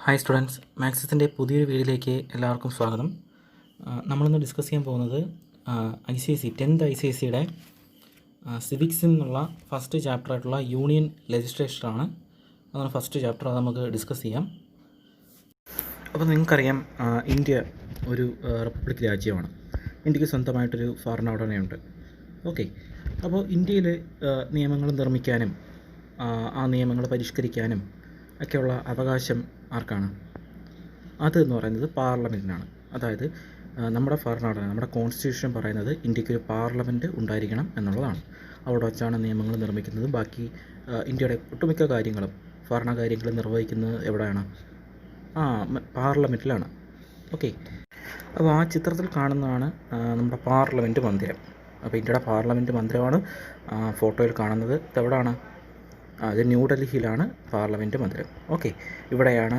Hi students, മാത്സിൻ്റെ പുതിയൊരു വീഡിയോയിലേക്ക് എല്ലാവർക്കും സ്വാഗതം. നമ്മളിന്ന് ഡിസ്കസ് ചെയ്യാൻ പോകുന്നത് ICSE 10th ICSEയുടെ സിവിക്സിൽ നിന്നുള്ള ഫസ്റ്റ് ചാപ്റ്ററായിട്ടുള്ള യൂണിയൻ ലെജിസ്ലേച്ചറാണ്. അതാണ് ഫസ്റ്റ് ചാപ്റ്റർ. അത് നമുക്ക് ഡിസ്കസ് ചെയ്യാം. അപ്പോൾ നിങ്ങൾക്കറിയാം, ഇന്ത്യ ഒരു റിപ്പബ്ലിക് രാജ്യമാണ്. ഇന്ത്യക്ക് സ്വന്തമായിട്ടൊരു ഭരണഘടനയുണ്ട്. ഓക്കെ, അപ്പോൾ ഇന്ത്യയിൽ നിയമങ്ങൾ നിർമ്മിക്കാനും ആ നിയമങ്ങൾ പരിഷ്കരിക്കാനും ഒക്കെയുള്ള അവകാശം ആർക്കാണ്? അതെന്ന് പറയുന്നത് പാർലമെൻറ്റിനാണ്. അതായത് നമ്മുടെ ഭരണഘടന, നമ്മുടെ കോൺസ്റ്റിറ്റ്യൂഷൻ പറയുന്നത് ഇന്ത്യക്കൊരു പാർലമെൻറ്റ് ഉണ്ടായിരിക്കണം എന്നുള്ളതാണ്. അവിടെ വച്ചാണ് നിയമങ്ങൾ നിർമ്മിക്കുന്നത്. ബാക്കി ഇന്ത്യയുടെ ഒട്ടുമിക്ക കാര്യങ്ങളും, ഭരണകാര്യങ്ങളും നിർവഹിക്കുന്നത് എവിടെയാണ്? പാർലമെൻറ്റിലാണ്. ഓക്കെ, അപ്പോൾ ആ ചിത്രത്തിൽ കാണുന്നതാണ് നമ്മുടെ പാർലമെൻറ്റ് മന്ദിരം. അപ്പോൾ ഇന്ത്യയുടെ പാർലമെൻറ്റ് മന്ദിരമാണ് ഫോട്ടോയിൽ കാണുന്നത്. ഇതെവിടെയാണ്? അത് ന്യൂഡൽഹിയിലാണ് പാർലമെൻറ്റ് മന്ദിരം. ഓക്കെ, ഇവിടെയാണ്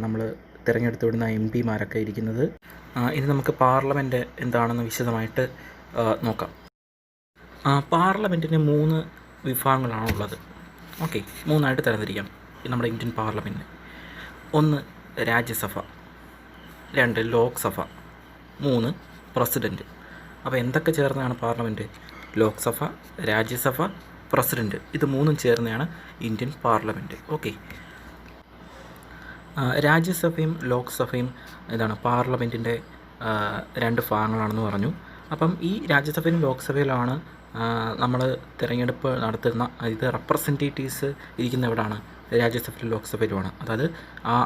നമ്മൾ തിരഞ്ഞെടുത്ത് വിടുന്ന MP മാരൊക്കെ ഇരിക്കുന്നത്. ഇനി നമുക്ക് പാർലമെൻറ്റ് എന്താണെന്ന് വിശദമായിട്ട് നോക്കാം. പാർലമെൻറ്റിന് 3 വിഭാഗങ്ങളാണുള്ളത്. ഓക്കെ, 3ആയിട്ട് തരംതിരിക്കാം നമ്മുടെ Indian parliament. 1 Rajya Sabha, 2 Lok Sabha, 3 president. അപ്പോൾ എന്തൊക്കെ ചേർന്നതാണ് പാർലമെൻറ്റ്? ലോക്സഭ, രാജ്യസഭ, പ്രസിഡൻറ്റ്. ഇത് 3ഉം ചേർന്നതാണ് ഇന്ത്യൻ പാർലമെൻറ്റ്. ഓക്കെ, രാജ്യസഭയും ലോക്സഭയും എന്താണ് പാർലമെൻറ്റിൻ്റെ 2 ഭാഗങ്ങളാണെന്ന് പറഞ്ഞു. അപ്പം ഈ രാജ്യസഭയിലും ലോക്സഭയിലാണ് നമ്മൾ തിരഞ്ഞെടുപ്പ് നടത്തുന്ന, ഇത് റെപ്രസെൻറ്റേറ്റീവ്സ് ഇരിക്കുന്ന എവിടെയാണ്? രാജ്യസഭയിലും ലോക്സഭയിലുമാണ്. അതായത്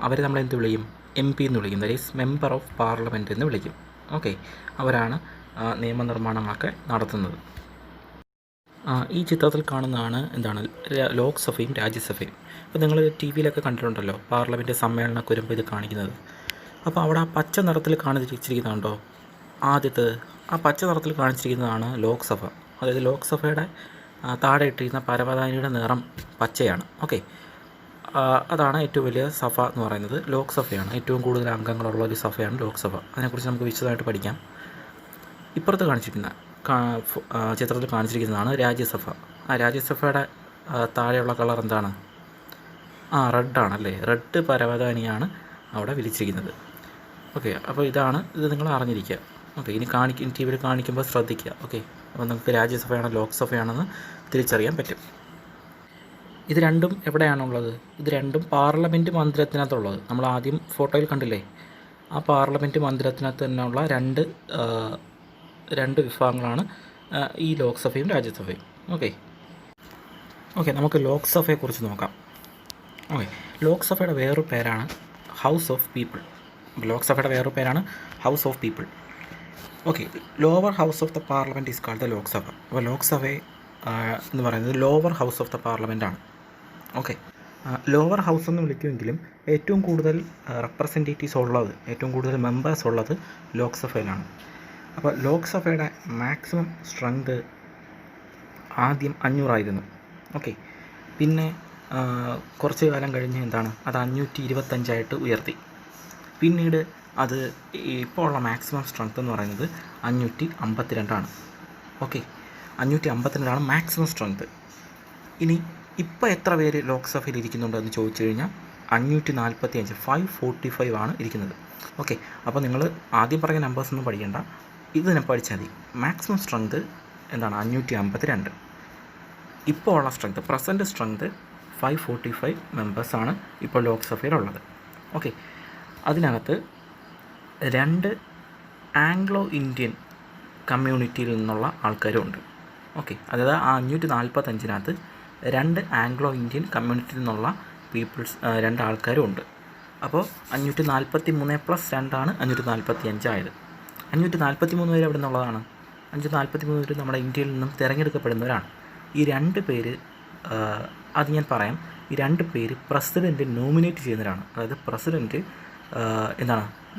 അവർ നമ്മളെന്ത് വിളിക്കും? MP എന്ന് വിളിക്കും. That is member of parliament എന്ന് വിളിക്കും. ഓക്കെ, അവരാണ് നിയമനിർമ്മാണങ്ങളൊക്കെ നടത്തുന്നത്. ഈ ചിത്രത്തിൽ കാണുന്നതാണ് എന്താണ് ലോക്സഭയും രാജ്യസഭയും. ഇപ്പോൾ നിങ്ങൾ TV-യിലൊക്കെ കണ്ടിട്ടുണ്ടല്ലോ, പാർലമെൻറ്റ് സമ്മേളനമൊക്കെ വരുമ്പോൾ ഇത് കാണിക്കുന്നത്. അപ്പോൾ അവിടെ ആ പച്ച നിറത്തിൽ കാണിച്ചിരിക്കുന്നുണ്ടോ? ആദ്യത്തെ ആ പച്ച നിറത്തിൽ കാണിച്ചിരിക്കുന്നതാണ് ലോക്സഭ. അതായത് ലോക്സഭയുടെ താഴെ ഇട്ടിരിക്കുന്ന പരവതാനിയുടെ നിറം പച്ചയാണ്. ഓക്കെ, അതാണ് ഏറ്റവും വലിയ സഭ എന്ന് പറയുന്നത്. ലോക്സഭയാണ് ഏറ്റവും കൂടുതൽ അംഗങ്ങളുള്ള ഒരു സഭയാണ് ലോക്സഭ. അതിനെക്കുറിച്ച് നമുക്ക് വിശദമായിട്ട് പഠിക്കാം. ഇപ്പുറത്ത് കാണിച്ചിരിക്കുന്ന ചിത്രത്തിൽ കാണിച്ചിരിക്കുന്നതാണ് രാജ്യസഭ. രാജ്യസഭയുടെ താഴെയുള്ള കളർ എന്താണ്? റെഡാണല്ലേ. റെഡ് പരവതാനിയാണ് അവിടെ വിരിച്ചിരിക്കുന്നത്. ഓക്കെ, അപ്പോൾ ഇത് നിങ്ങൾ അറിഞ്ഞിരിക്കുക. ഓക്കെ, ഇനി TV-യിൽ കാണിക്കുമ്പോൾ ശ്രദ്ധിക്കുക. ഓക്കെ, അപ്പോൾ നമുക്ക് രാജ്യസഭയാണോ ലോക്സഭയാണെന്ന് തിരിച്ചറിയാൻ പറ്റും. ഇത് രണ്ടും എവിടെയാണുള്ളത്? ഇത് രണ്ടും പാർലമെൻറ്റ് മന്ദിരത്തിനകത്തുള്ളത്. നമ്മൾ ആദ്യം ഫോട്ടോയിൽ കണ്ടില്ലേ, ആ പാർലമെൻറ്റ് മന്ദിരത്തിനകത്ത് തന്നെയുള്ള രണ്ട് വിഭാഗങ്ങളാണ് ഈ ലോക്സഭയും രാജ്യസഭയും. ഓക്കെ, നമുക്ക് ലോക്സഭയെക്കുറിച്ച് നോക്കാം. ഓക്കെ, ലോക്സഭയുടെ വേറൊരു പേരാണ് ഹൗസ് ഓഫ് പീപ്പിൾ. ലോക്സഭയുടെ വേറൊരു പേരാണ് house of people. Okay, lower house of the parliament is called the Lok Sabha. അപ്പോൾ ലോക്സഭയെ എന്ന് പറയുന്നത് ലോവർ ഹൗസ് ഓഫ് ദ പാർലമെൻറ്റാണ്. ഓക്കെ, ലോവർ ഹൗസ് എന്ന് വിളിക്കുമെങ്കിലും ഏറ്റവും കൂടുതൽ റെപ്രസെൻറ്റേറ്റീവ്സ് ഉള്ളത്, ഏറ്റവും കൂടുതൽ മെമ്പേഴ്സ് ഉള്ളത് ലോക്സഭയിലാണ്. അപ്പോൾ ലോക്സഭയുടെ മാക്സിമം സ്ട്രെങ്ത് ആദ്യം 500 ഓക്കെ, പിന്നെ കുറച്ച് കാലം കഴിഞ്ഞ് അത് 525 ഉയർത്തി. പിന്നീട് അത് ഇപ്പോൾ ഉള്ള മാക്സിമം സ്ട്രെങ്ത് എന്ന് പറയുന്നത് 552. Okay, 552 maximum strength. ഇനി ഇപ്പോൾ എത്ര പേര് ലോക്സഭയിൽ ഇരിക്കുന്നുണ്ടെന്ന് ചോദിച്ചു കഴിഞ്ഞാൽ 545, 545 ആണ് ഇരിക്കുന്നത്. ഓക്കെ, അപ്പോൾ നിങ്ങൾ ആദ്യം പറഞ്ഞ നമ്പേഴ്സ് ഒന്നും പഠിക്കേണ്ട, ഇത് തന്നെ പഠിച്ചാൽ മതി. Maximum strength 552. ഇപ്പോൾ ഉള്ള സ്ട്രെങ്ത്, പ്രസൻറ്റ് സ്ട്രെങ്ത് 545 മെമ്പേഴ്സാണ് ഇപ്പോൾ ലോക്സഭയിലുള്ളത്. ഓക്കെ, അതിനകത്ത് 2 ആംഗ്ലോ ഇന്ത്യൻ കമ്മ്യൂണിറ്റിയിൽ നിന്നുള്ള ആൾക്കാരും ഉണ്ട്. ഓക്കെ, അതായത് ആ 545-നകത്ത് 2 ആംഗ്ലോ ഇന്ത്യൻ കമ്മ്യൂണിറ്റിയിൽ നിന്നുള്ള പീപ്പിൾസ് 2 ആൾക്കാരും ഉണ്ട്. അപ്പോൾ 543 + 2 ആണ് 545 ആയത്. 543 പേര് എവിടെ നിന്നുള്ളതാണ്? 543 പേര് നമ്മുടെ ഇന്ത്യയിൽ നിന്നും തിരഞ്ഞെടുക്കപ്പെടുന്നവരാണ്. ഈ 2 പേര്, അത് ഞാൻ പറയാം, ഈ 2 പേര് പ്രസിഡൻറ്റ് നോമിനേറ്റ് ചെയ്യുന്നവരാണ്. അതായത് പ്രസിഡൻറ്റ്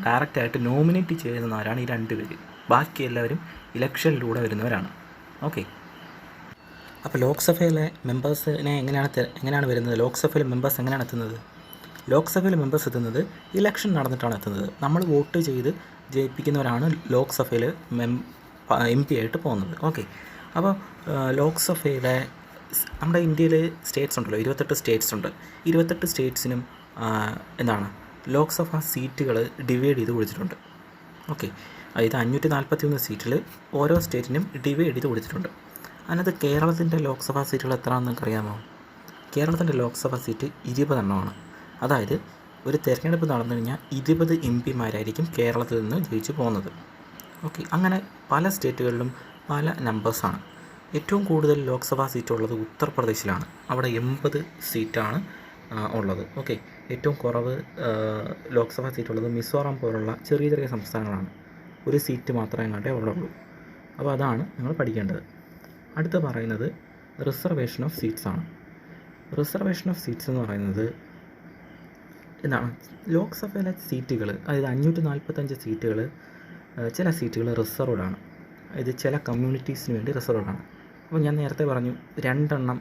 ഡയറക്റ്റായിട്ട് നോമിനേറ്റ് ചെയ്യുന്നവരാണ് ഈ 2 പേര്. ബാക്കി എല്ലാവരും ഇലക്ഷനിലൂടെ വരുന്നവരാണ്. ഓക്കെ, അപ്പോൾ ലോക്സഭയിലെ മെമ്പേഴ്സിനെ എങ്ങനെയാണ് വരുന്നത്? ലോക്സഭയിലെ മെമ്പേഴ്സ് എങ്ങനെയാണ് എത്തുന്നത്? ലോക്സഭയിൽ മെമ്പേഴ്സ് എത്തുന്നത് ഇലക്ഷൻ നടന്നിട്ടാണ് എത്തുന്നത്. നമ്മൾ വോട്ട് ചെയ്ത് ജയിപ്പിക്കുന്നവരാണ് ലോക്സഭയിൽ MP ആയിട്ട് പോകുന്നത്. ഓക്കെ, അപ്പോൾ ലോക്സഭയിലെ നമ്മുടെ ഇന്ത്യയിൽ സ്റ്റേറ്റ്സ് ഉണ്ടല്ലോ, 28 സ്റ്റേറ്റ്സ് ഉണ്ട്. 28 സ്റ്റേറ്റ്സിനും ലോക്സഭാ സീറ്റുകൾ ഡിവൈഡ് ചെയ്ത് കൊടുത്തിട്ടുണ്ട്. ഓക്കെ, അതായത് 541 സീറ്റിൽ ഓരോ സ്റ്റേറ്റിനും ഡിവൈഡ് ചെയ്ത് കൊടുത്തിട്ടുണ്ട്. അതിനകത്ത് കേരളത്തിൻ്റെ ലോക്സഭാ സീറ്റുകൾ എത്രയാണെന്ന് നിങ്ങൾക്ക് അറിയാമോ? കേരളത്തിൻ്റെ ലോക്സഭാ സീറ്റ് 20 എണ്ണമാണ്. അതായത് ഒരു തിരഞ്ഞെടുപ്പ് നടന്നു കഴിഞ്ഞാൽ 20 MP കേരളത്തിൽ നിന്ന് ജയിച്ചു പോകുന്നത്. ഓക്കെ, അങ്ങനെ പല സ്റ്റേറ്റുകളിലും പല നമ്പേഴ്സാണ്. ഏറ്റവും കൂടുതൽ ലോക്സഭാ സീറ്റ് ഉള്ളത് ഉത്തർപ്രദേശിലാണ്. അവിടെ 80 സീറ്റാണ് ഉള്ളത്. ഓക്കെ, ഏറ്റവും കുറവ് ലോക്സഭാ സീറ്റുള്ളത് മിസോറാം പോലുള്ള ചെറിയ ചെറിയ സംസ്ഥാനങ്ങളാണ്. ഒരു സീറ്റ് മാത്രമേ എങ്ങാണ്ടേ അവിടെ ഉള്ളൂ. അപ്പോൾ അതാണ് നിങ്ങൾ പഠിക്കേണ്ടത്. അടുത്ത് പറയുന്നത് റിസർവേഷൻ ഓഫ് സീറ്റ്സ് ആണ്. റിസർവേഷൻ ഓഫ് സീറ്റ്സ് എന്ന് പറയുന്നത് എന്താണ്? ലോക്സഭയിലെ സീറ്റുകൾ, അതായത് 545 സീറ്റുകൾ, ചില സീറ്റുകൾ റിസർവ്ഡ് ആണ്. ഇത് ചില കമ്മ്യൂണിറ്റീസിന് വേണ്ടി റിസർവ്ഡ് ആണ്. അപ്പോൾ ഞാൻ നേരത്തെ പറഞ്ഞു 2 എണ്ണം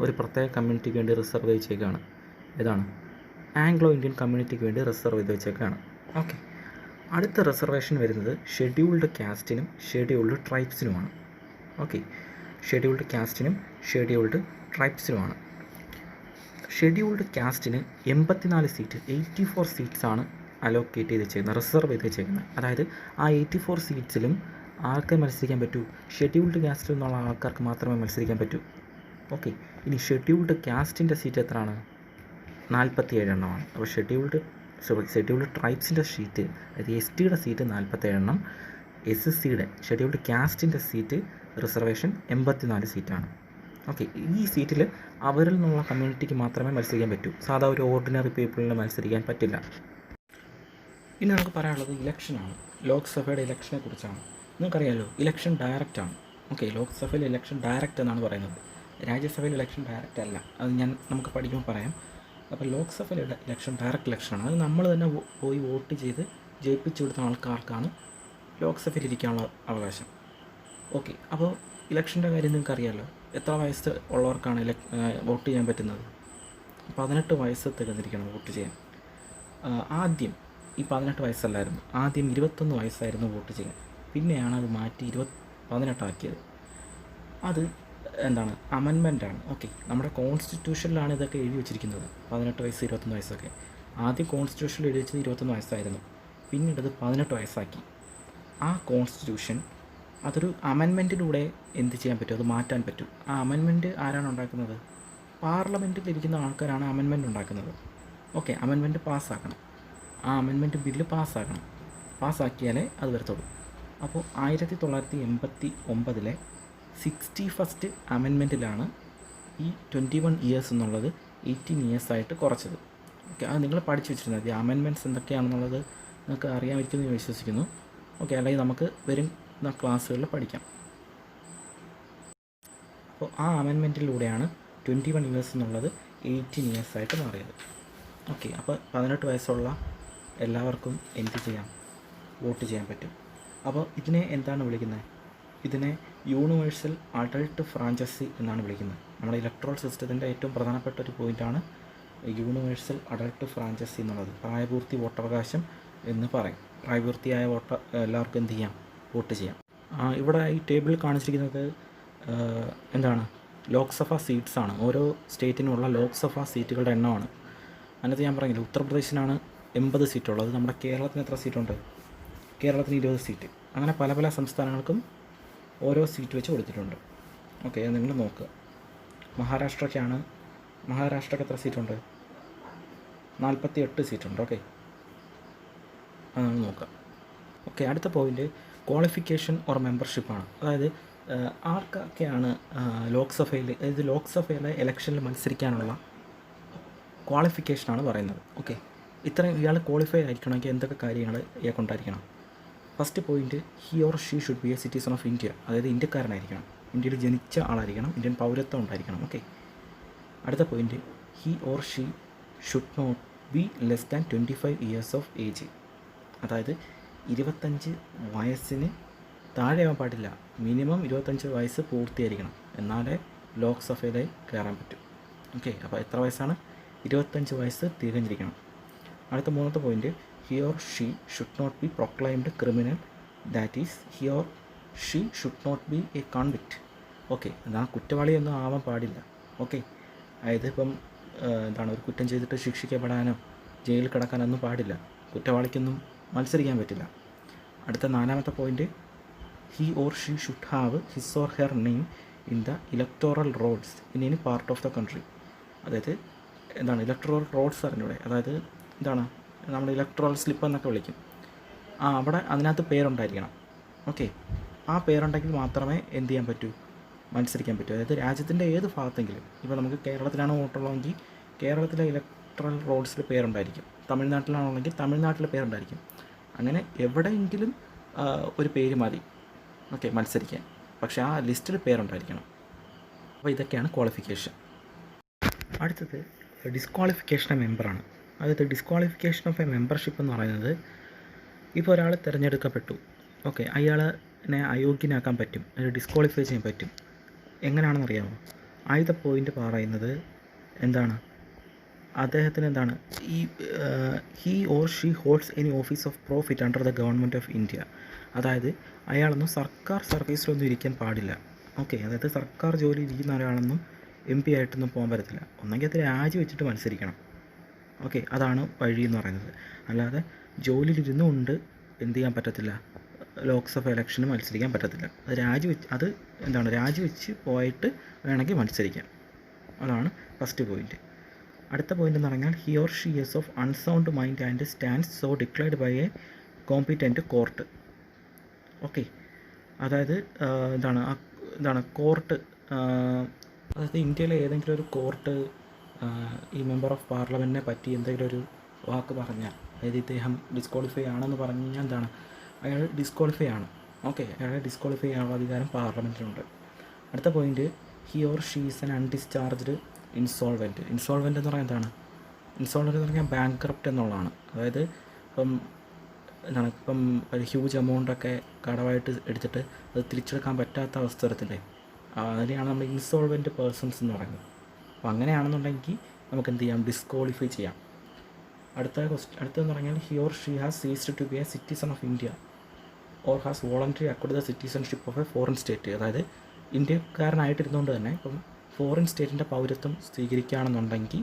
ഒരു പ്രത്യേക കമ്മ്യൂണിറ്റിക്ക് വേണ്ടി റിസർവ് ചെയ്ത് വെച്ചേക്കാണ്. ഏതാണ്? ആംഗ്ലോ ഇന്ത്യൻ കമ്മ്യൂണിറ്റിക്ക് വേണ്ടി റിസർവ് ചെയ്ത് വെച്ചേക്കാണ്. ഓക്കെ, അടുത്ത റിസർവേഷൻ വരുന്നത് ഷെഡ്യൂൾഡ് കാസ്റ്റിനും ഷെഡ്യൂൾഡ് ട്രൈബ്സിനുമാണ്. ഓക്കെ, ഷെഡ്യൂൾഡ് കാസ്റ്റിനും ഷെഡ്യൂൾഡ് ട്രൈബ്സിനുമാണ്. ഷെഡ്യൂൾഡ് കാസ്റ്റിന് 84 സീറ്റ്, 84 സീറ്റ്സാണ് അലോക്കേറ്റ് ചെയ്ത് വെച്ചേക്കുന്നത്, റിസർവ് ചെയ്ത് വെച്ചേക്കുന്നത്. അതായത് ആ 84 സീറ്റ്സിലും ആർക്കേ മത്സരിക്കാൻ പറ്റൂ? ഷെഡ്യൂൾഡ് കാസ്റ്റിൽ നിന്നുള്ള ആൾക്കാർക്ക് മാത്രമേ മത്സരിക്കാൻ പറ്റൂ. ഓക്കെ, ഇനി ഷെഡ്യൂൾഡ് കാസ്റ്റിൻ്റെ സീറ്റ് എത്രയാണ്? 47 എണ്ണമാണ്. അപ്പോൾ ഷെഡ്യൂൾഡ് ട്രൈബ്സിൻ്റെ സീറ്റ്, അതായത് STയുടെ സീറ്റ് 47 എണ്ണം, SCയുടെ ഷെഡ്യൂൾഡ് കാസ്റ്റിൻ്റെ സീറ്റ് റിസർവേഷൻ 84 സീറ്റാണ്. ഓക്കെ, ഈ സീറ്റിൽ അവരിൽ നിന്നുള്ള കമ്മ്യൂണിറ്റിക്ക് മാത്രമേ മത്സരിക്കാൻ പറ്റൂ. സാധാ ഒരു ഓർഡിനറി പീപ്പിളിന് മത്സരിക്കാൻ പറ്റില്ല. ഇനി നമുക്ക് പറയാനുള്ളത് ഇലക്ഷനാണ്. ലോക്സഭയുടെ ഇലക്ഷനെ കുറിച്ചാണ്. നിങ്ങൾക്കറിയാമല്ലോ, ഇലക്ഷൻ ഡയറക്റ്റാണ്. ഓക്കെ, ലോക്സഭയിൽ ഇലക്ഷൻ ഡയറക്റ്റ് എന്നാണ് പറയുന്നത്. രാജ്യസഭയിൽ ഇലക്ഷൻ ഡയറക്റ്റ് അല്ല. അത് നമുക്ക് പഠിക്കുമ്പോൾ പറയാം. അപ്പോൾ ലോക്സഭയിലെ ഇലക്ഷൻ ഡയറക്റ്റ് ഇലക്ഷനാണ്. അത് നമ്മൾ തന്നെ പോയി വോട്ട് ചെയ്ത് ജയിപ്പിച്ചു കൊടുത്ത ആൾക്കാർക്കാണ് ലോക്സഭയിൽ ഇരിക്കാനുള്ള അവകാശം. ഓക്കെ, അപ്പോൾ ഇലക്ഷൻ്റെ കാര്യം നിങ്ങൾക്കറിയാമല്ലോ. എത്ര വയസ്സ് ഉള്ളവർക്കാണ് വോട്ട് ചെയ്യാൻ പറ്റുന്നത്? 18 വയസ്സ് തികഞ്ഞിരിക്കണം വോട്ട് ചെയ്യാൻ. ആദ്യം ഈ 18 വയസ്സല്ലായിരുന്നു, ആദ്യം 21 വയസ്സായിരുന്നു വോട്ട് ചെയ്യാൻ. പിന്നെയാണ് അത് മാറ്റി 18 ആക്കിയത്. അത് എന്താണ്? അമെൻമെൻറ്റാണ്. ഓക്കെ, നമ്മുടെ കോൺസ്റ്റിറ്റ്യൂഷനിലാണ് ഇതൊക്കെ എഴുതി വെച്ചിരിക്കുന്നത്. 18 വയസ്സ് 21 വയസ്സൊക്കെ ആദ്യം കോൺസ്റ്റിറ്റ്യൂഷനിൽ എഴുതി വെച്ചത് 21 വയസ്സായിരുന്നു. പിന്നീട് അത് 18 വയസ്സാക്കി. ആ കോൺസ്റ്റിറ്റ്യൂഷൻ അതൊരു അമെൻമെൻറ്റിലൂടെ എന്ത് ചെയ്യാൻ പറ്റും? അത് മാറ്റാൻ പറ്റും. ആ അമെൻമെൻറ്റ് ആരാണ് ഉണ്ടാക്കുന്നത്? പാർലമെൻറ്റിലിരിക്കുന്ന ആൾക്കാരാണ് അമെൻമെൻറ്റ് ഉണ്ടാക്കുന്നത്. ഓക്കെ, അമെൻമെൻറ്റ് പാസ്സാക്കണം. ആ അമെൻമെൻറ്റ് ബില്ല് പാസ്സാക്കിയാലേ അത് വരത്തുള്ളൂ. അപ്പോൾ 1989 61st അമെൻമെൻറ്റിലാണ് ഈ 21 ഇയേഴ്സ് എന്നുള്ളത് 18 ഇയേഴ്സായിട്ട് കുറച്ചത്. ഓക്കെ, അത് നിങ്ങൾ പഠിച്ചു വെച്ചിരുന്നത്. ഈ അമെൻമെൻറ്റ്സ് എന്തൊക്കെയാണെന്നുള്ളത് നിങ്ങൾക്ക് അറിയാമായിരിക്കുമെന്ന് ഞാൻ വിശ്വസിക്കുന്നു. ഓക്കെ, അല്ലെങ്കിൽ നമുക്ക് വരുന്ന ക്ലാസ്സുകളിൽ പഠിക്കാം. അപ്പോൾ ആ അമെൻമെൻറ്റിലൂടെയാണ് 21 ഇയേഴ്സ് എന്നുള്ളത് 18 ഇയേഴ്സായിട്ട് മാറിയത്. ഓക്കെ, അപ്പോൾ 18 വയസ്സുള്ള എല്ലാവർക്കും എന്ത് ചെയ്യാം? വോട്ട് ചെയ്യാൻ പറ്റും. അപ്പോൾ ഇതിനെ എന്താണ് വിളിക്കുന്നത്? ഇതിനെ യൂണിവേഴ്സൽ അഡൾട്ട് ഫ്രാഞ്ചൈസി എന്നാണ് വിളിക്കുന്നത്. നമ്മുടെ ഇലക്ട്രൽ സിസ്റ്റത്തിൻ്റെ ഏറ്റവും പ്രധാനപ്പെട്ട ഒരു പോയിൻ്റാണ് യൂണിവേഴ്സൽ അഡൾട്ട് ഫ്രാഞ്ചൈസി എന്നുള്ളത്. പ്രായപൂർത്തി വോട്ടവകാശം എന്ന് പറയും. പ്രായപൂർത്തിയായ എല്ലാവർക്കും എന്ത് ചെയ്യാം? വോട്ട് ചെയ്യാം. ഇവിടെ ഈ ടേബിളിൽ കാണിച്ചിരിക്കുന്നത് എന്താണ്? ലോക്സഭാ സീറ്റ്സാണ്. ഓരോ സ്റ്റേറ്റിനുമുള്ള ലോക്സഭാ സീറ്റുകളുടെ എണ്ണമാണ്. അതിനകത്ത് ഞാൻ പറഞ്ഞില്ല, ഉത്തർപ്രദേശിനാണ് 80 സീറ്റുള്ളത്. നമ്മുടെ കേരളത്തിന് എത്ര സീറ്റുണ്ട്? കേരളത്തിന് 20 സീറ്റ്. അങ്ങനെ പല പല സംസ്ഥാനങ്ങൾക്കും ഓരോ സീറ്റ് വെച്ച് കൊടുത്തിട്ടുണ്ട്. ഓക്കെ, അത് നിങ്ങൾ നോക്കുക. മഹാരാഷ്ട്രയ്ക്ക് എത്ര സീറ്റുണ്ട്? 48 സീറ്റുണ്ട്. ഓക്കെ, അത് നമ്മൾ നോക്കാം. ഓക്കെ, അടുത്ത പോയിൻ്റ് ക്വാളിഫിക്കേഷൻ ഓർ മെമ്പർഷിപ്പാണ്. അതായത് ആർക്കൊക്കെയാണ് ലോക്സഭയിലെ ഇലക്ഷനിൽ മത്സരിക്കാനുള്ള ക്വാളിഫിക്കേഷനാണ് പറയുന്നത്. ഓക്കെ, ഇത്രയും ഇയാൾ ക്വാളിഫൈ ആയിരിക്കണമെങ്കിൽ എന്തൊക്കെ കാര്യങ്ങൾ ഇയാൾക്കുണ്ടായിരിക്കണം? First point, he or she should be a citizen of India. അതായത് ഇന്ത്യക്കാരനായിരിക്കണം, ഇന്ത്യയിൽ ജനിച്ച ആളായിരിക്കണം, ഇന്ത്യൻ പൗരത്വം ഉണ്ടായിരിക്കണം. ഓക്കെ, അടുത്ത point, he or she should not be less than 25 years of age. അതായത് 25 വയസ്സിന് താഴെയാവാൻ പാടില്ല. മിനിമം 25 വയസ്സ് പൂർത്തിയായിരിക്കണം, എന്നാലേ ലോക്സഭയിൽ കയറാൻ പറ്റും. ഓക്കെ, അപ്പോൾ എത്ര വയസ്സാണ്? 25 വയസ്സ് തികഞ്ഞിരിക്കണം. അടുത്ത മൂന്നാമത്തെ point, he or she should not be proclaimed criminal, that is he or she should not be a convict. Okay, എന്നാൽ കുറ്റവാളിയൊന്നും ആവാൻ പാടില്ല. ഓക്കെ, അതായത് ഇപ്പം എന്താണ്, ഒരു കുറ്റം ചെയ്തിട്ട് ശിക്ഷിക്കപ്പെടാനോ ജയിലിൽ കിടക്കാനൊന്നും പാടില്ല. കുറ്റവാളിക്കൊന്നും മത്സരിക്കാൻ പറ്റില്ല. അടുത്ത 4ാമത്തെ point, he or she should have his or her name in the electoral rolls in any part of the country. അതായത് എന്താണ് ഇലക്ടോറൽ റോൾസ് അറിഞ്ഞൂടെ? അതായത് എന്താണ് നമ്മൾ ഇലക്ടോറൽ സ്ലിപ്പ് എന്നൊക്കെ വിളിക്കും. അവിടെ അതിനകത്ത് പേരുണ്ടായിരിക്കണം. ഓക്കെ, ആ പേരുണ്ടെങ്കിൽ മാത്രമേ എന്ത് ചെയ്യാൻ പറ്റൂ, മത്സരിക്കാൻ പറ്റൂ. അതായത് രാജ്യത്തിൻ്റെ ഏത് ഭാഗത്തെങ്കിലും, ഇപ്പോൾ നമുക്ക് കേരളത്തിലാണ് വോട്ടുള്ളതെങ്കിൽ കേരളത്തിലെ ഇലക്ടറൽ റോൾസിൽ പേരുണ്ടായിരിക്കും. തമിഴ്നാട്ടിലാണെങ്കിൽ തമിഴ്നാട്ടിലെ പേരുണ്ടായിരിക്കും. അങ്ങനെ എവിടെയെങ്കിലും ഒരു പേര് മതി ഓക്കെ മത്സരിക്കാൻ. പക്ഷേ ആ ലിസ്റ്റിൽ പേരുണ്ടായിരിക്കണം. അപ്പോൾ ഇതൊക്കെയാണ് ക്വാളിഫിക്കേഷൻ. അടുത്തത് ഡിസ്ക്വാളിഫിക്കേഷൻ ഓഫ് മെമ്പറാണ്. അതായത് ഡിസ്ക്വാളിഫിക്കേഷൻ ഓഫ് എ മെമ്പർഷിപ്പ് എന്ന് പറയുന്നത്, ഇപ്പോൾ ഒരാൾ തിരഞ്ഞെടുക്കപ്പെട്ടു, ഓക്കെ, അയാളെ അയോഗ്യനാക്കാൻ പറ്റും, ഡിസ്ക്വാളിഫൈ ചെയ്യാൻ പറ്റും. എങ്ങനെയാണെന്ന് അറിയാമോ? ആദ്യത്തെ പോയിൻ്റ് പറയുന്നത് എന്താണ്, അദ്ദേഹത്തിന് എന്താണ് he or she holds any office of profit under the government of India. അതായത് അയാളൊന്നും സർക്കാർ സർവീസിലൊന്നും ഇരിക്കാൻ പാടില്ല. ഓക്കെ, അതായത് സർക്കാർ ജോലി ഇരിക്കുന്ന ഒരാളൊന്നും MP ആയിട്ടൊന്നും പോകാൻ പറ്റത്തില്ല. ഒന്നെങ്കിൽ അത് രാജിവെച്ചിട്ട് മത്സരിക്കണം. ഓക്കെ, അതാണ് വഴി എന്ന് പറയുന്നത്. അല്ലാതെ ജോലിയിലിരുന്നുകൊണ്ട് എന്ത് ചെയ്യാൻ പറ്റത്തില്ല, ലോക്സഭ ഇലക്ഷന് മത്സരിക്കാൻ പറ്റത്തില്ല. അത് രാജിവെച്ച് പോയിട്ട് വേണമെങ്കിൽ മത്സരിക്കാം. അതാണ് ഫസ്റ്റ് പോയിൻറ്റ്. അടുത്ത പോയിൻ്റ് എന്ന് പറഞ്ഞാൽ, he or she is of unsound mind and stands so declared by a competent court. Okay, അതായത് കോർട്ട്, അതായത് ഇന്ത്യയിലെ ഏതെങ്കിലും ഒരു കോർട്ട് ഈ മെമ്പർ ഓഫ് പാർലമെൻറ്റിനെ പറ്റി എന്തെങ്കിലും ഒരു വാക്ക് പറഞ്ഞാൽ, അതായത് ഇദ്ദേഹം ഡിസ്ക്വാളിഫൈ ആണെന്ന് പറഞ്ഞാൽ അയാൾ ഡിസ്ക്വാളിഫൈ ആണ്. ഓക്കെ, അയാളെ ഡിസ്ക്വാളിഫൈ ചെയ്യാനുള്ള അധികാരം പാർലമെൻറ്റിനുണ്ട്. അടുത്ത point, he or she is an undischarged insolvent. Insolvent എന്ന് പറഞ്ഞാൽ എന്താണ്? ഇൻസോൾവെൻ്റ് എന്ന് പറഞ്ഞാൽ ബാങ്ക്രപ്റ്റ് എന്നുള്ളതാണ്. അതായത് ഇപ്പം ഒരു ഹ്യൂജ് എമൗണ്ടൊക്കെ കടമായിട്ട് എടുത്തിട്ട് അത് തിരിച്ചെടുക്കാൻ പറ്റാത്ത അവസ്ഥ വരത്തില്ലേ, അതിനെയാണ് നമ്മൾ ഇൻസോൾവെൻറ്റ് പേഴ്സൺസ് എന്ന് പറയുന്നത്. അപ്പോൾ അങ്ങനെയാണെന്നുണ്ടെങ്കിൽ നമുക്ക് എന്ത് ചെയ്യാം, ഡിസ്ക്വാളിഫൈ ചെയ്യാം. അടുത്തതെന്ന് പറഞ്ഞാൽ, he or she has ceased to be a citizen of India or has voluntary acquired the citizenship of a foreign state. അതായത് ഇന്ത്യക്കാരനായിട്ടിരുന്നുകൊണ്ട് തന്നെ ഇപ്പം ഫോറിൻ സ്റ്റേറ്റിൻ്റെ പൗരത്വം സ്വീകരിക്കുകയാണെന്നുണ്ടെങ്കിൽ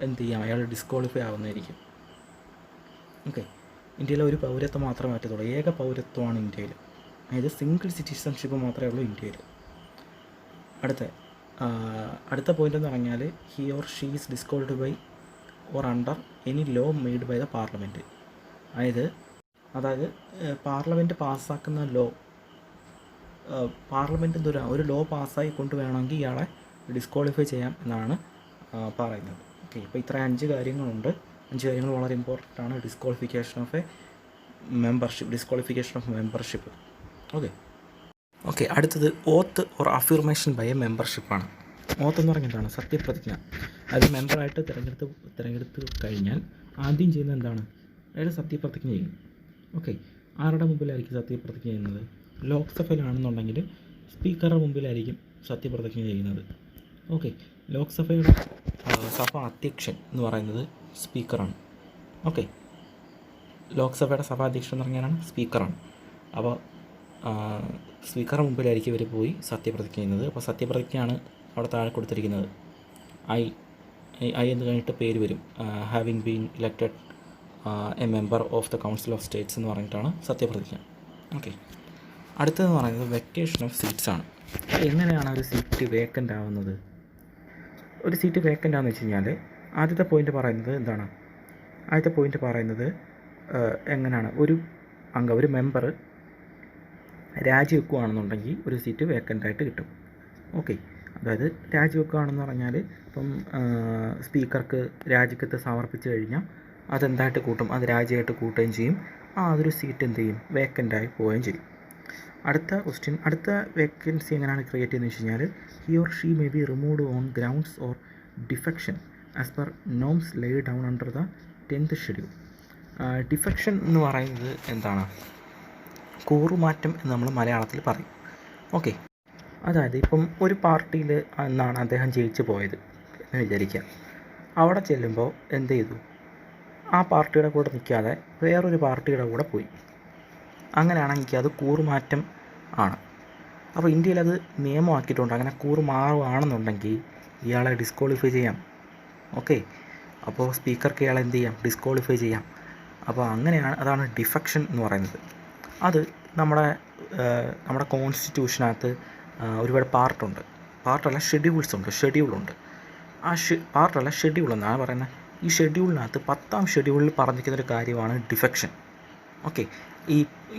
എന്ത് ചെയ്യാം, അയാൾ ഡിസ്ക്വാളിഫൈ ആവുന്നതായിരിക്കും. ഓക്കെ, ഇന്ത്യയിലെ ഒരു പൗരത്വം മാത്രമേ പറ്റത്തുള്ളൂ, ഏക പൗരത്വമാണ് ഇന്ത്യയിൽ. അതായത് സിംഗിൾ സിറ്റിസൺഷിപ്പ് മാത്രമേ ഉള്ളൂ ഇന്ത്യയിൽ. അടുത്ത പോയിൻ്റ് എന്ന് പറഞ്ഞാൽ, he or she is disqualified by or under any law made by the parliament. അതായത് പാർലമെൻറ്റ് പാസ്സാക്കുന്ന ലോ, പാർലമെൻറ്റ് ഒരു ലോ പാസ്സായി കൊണ്ട് വേണമെങ്കിൽ ഇയാളെ ഡിസ്ക്വാളിഫൈ ചെയ്യാം എന്നാണ് പറയുന്നത്. ഓക്കെ, ഇപ്പോൾ ഇത്ര 5 കാര്യങ്ങളുണ്ട്. 5 കാര്യങ്ങൾ വളരെ ഇമ്പോർട്ടൻ്റ് ആണ്. Disqualification of membership. ഓക്കെ, അടുത്തത് ഓത്ത് ഓർ അഫിർമേഷൻ ബൈ എ മെമ്പർഷിപ്പാണ്. ഓത്ത് എന്ന് പറഞ്ഞാൽ എന്താണ്? സത്യപ്രതിജ്ഞ. അത് മെമ്പറായിട്ട് തിരഞ്ഞെടുത്ത് കഴിഞ്ഞാൽ ആദ്യം ചെയ്യുന്നത് എന്താണ്? അയാൾ സത്യപ്രതിജ്ഞ ചെയ്യും. ഓക്കെ, ആരുടെ മുമ്പിലായിരിക്കും സത്യപ്രതിജ്ഞ ചെയ്യുന്നത്? ലോക്സഭയിലാണെന്നുണ്ടെങ്കിൽ സ്പീക്കറുടെ മുമ്പിലായിരിക്കും സത്യപ്രതിജ്ഞ ചെയ്യുന്നത്. ഓക്കെ, ലോക്സഭയുടെ സഭ അധ്യക്ഷൻ എന്ന് പറയുന്നത് സ്പീക്കറാണ്. ഓക്കെ, ലോക്സഭയുടെ സഭാധ്യക്ഷൻ എന്ന് പറഞ്ഞാൽ സ്പീക്കറാണ്. അപ്പോൾ സ്പീക്കറുടെ മുമ്പിലായിരിക്കും ഇവർ പോയി സത്യപ്രതിജ്ഞ ചെയ്യുന്നത്. അപ്പോൾ സത്യപ്രതിജ്ഞയാണ് അവിടെ താഴെ കൊടുത്തിരിക്കുന്നത്. ഐ എന്ന് കഴിഞ്ഞിട്ട് പേര് വരും. Having been elected A member of the council of States എന്ന് പറഞ്ഞിട്ടാണ് സത്യപ്രതിജ്ഞ. ഓക്കെ, അടുത്തതെന്ന് പറയുന്നത് വെക്കേഷൻ ഓഫ് സീറ്റ്സ് ആണ്. എങ്ങനെയാണ് ഒരു സീറ്റ് വേക്കൻ്റ് ആവുന്നത്? ഒരു സീറ്റ് വേക്കൻ്റ് ആണെന്ന് വെച്ച് കഴിഞ്ഞാൽ ആദ്യത്തെ പോയിൻ്റ് പറയുന്നത് എന്താണ്? ആദ്യത്തെ പോയിൻ്റ് പറയുന്നത് എങ്ങനെയാണ് ഒരു മെമ്പർ രാജിവെക്കുകയാണെന്നുണ്ടെങ്കിൽ ഒരു സീറ്റ് വേക്കൻ്റായിട്ട് കിട്ടും. ഓക്കെ, അതായത് രാജിവെക്കുകയാണെന്ന് പറഞ്ഞാൽ ഇപ്പം സ്പീക്കർക്ക് രാജിക്കത്ത് സമർപ്പിച്ച് കഴിഞ്ഞാൽ അതെന്തായിട്ട് കൂട്ടും? അത് രാജിയായിട്ട് കൂട്ടുകയും ചെയ്യും. അതൊരു സീറ്റ് എന്ത് ചെയ്യും? വേക്കൻ്റായി പോവുകയും ചെയ്യും. അടുത്ത വേക്കൻസി എങ്ങനെയാണ് ക്രിയേറ്റ് ചെയ്യുന്നത് വെച്ച് കഴിഞ്ഞാൽ, he or she may be removed on grounds or defection as per norms Leh down under the 10th schedule. Defection എന്ന് പറയുന്നത് എന്താണ്? കൂറുമാറ്റം എന്ന് നമ്മൾ മലയാളത്തിൽ പറയും. ഓക്കെ, അതായത് ഇപ്പം ഒരു പാർട്ടിയിൽ നിന്നാണ് അദ്ദേഹം ജയിച്ചു പോയത് എന്ന് വിചാരിക്കുക. അവിടെ ചെല്ലുമ്പോൾ എന്ത് ചെയ്തു? ആ പാർട്ടിയുടെ കൂടെ നിൽക്കാതെ വേറൊരു പാർട്ടിയുടെ കൂടെ പോയി. അങ്ങനെയാണെങ്കിൽ അത് കൂറുമാറ്റം ആണ്. അപ്പോൾ ഇന്ത്യയിൽ അത് നിയമമാക്കിയിട്ടുണ്ട്. അങ്ങനെ കൂറ് മാറുകയാണെന്നുണ്ടെങ്കിൽ ഇയാളെ ഡിസ്ക്വാളിഫൈ ചെയ്യാം. ഓക്കെ, അപ്പോൾ സ്പീക്കർക്ക് ഇയാളെ എന്ത് ചെയ്യാം, ഡിസ്ക്വാളിഫൈ ചെയ്യാം. അപ്പോൾ അങ്ങനെയാണ്, അതാണ് ഡിഫെക്ഷൻ എന്ന് പറയുന്നത്. അത് നമ്മുടെ കോൺസ്റ്റിറ്റ്യൂഷനകത്ത് ഒരുപാട് ഷെഡ്യൂളുണ്ട്. ആ ഷെഡ്യൂൾ എന്നാണ് പറയുന്നത്. ഈ ഷെഡ്യൂളിനകത്ത് 10ാം ഷെഡ്യൂളിൽ പറഞ്ഞിരിക്കുന്നൊരു കാര്യമാണ് ഡിഫെക്ഷൻ. ഓക്കെ,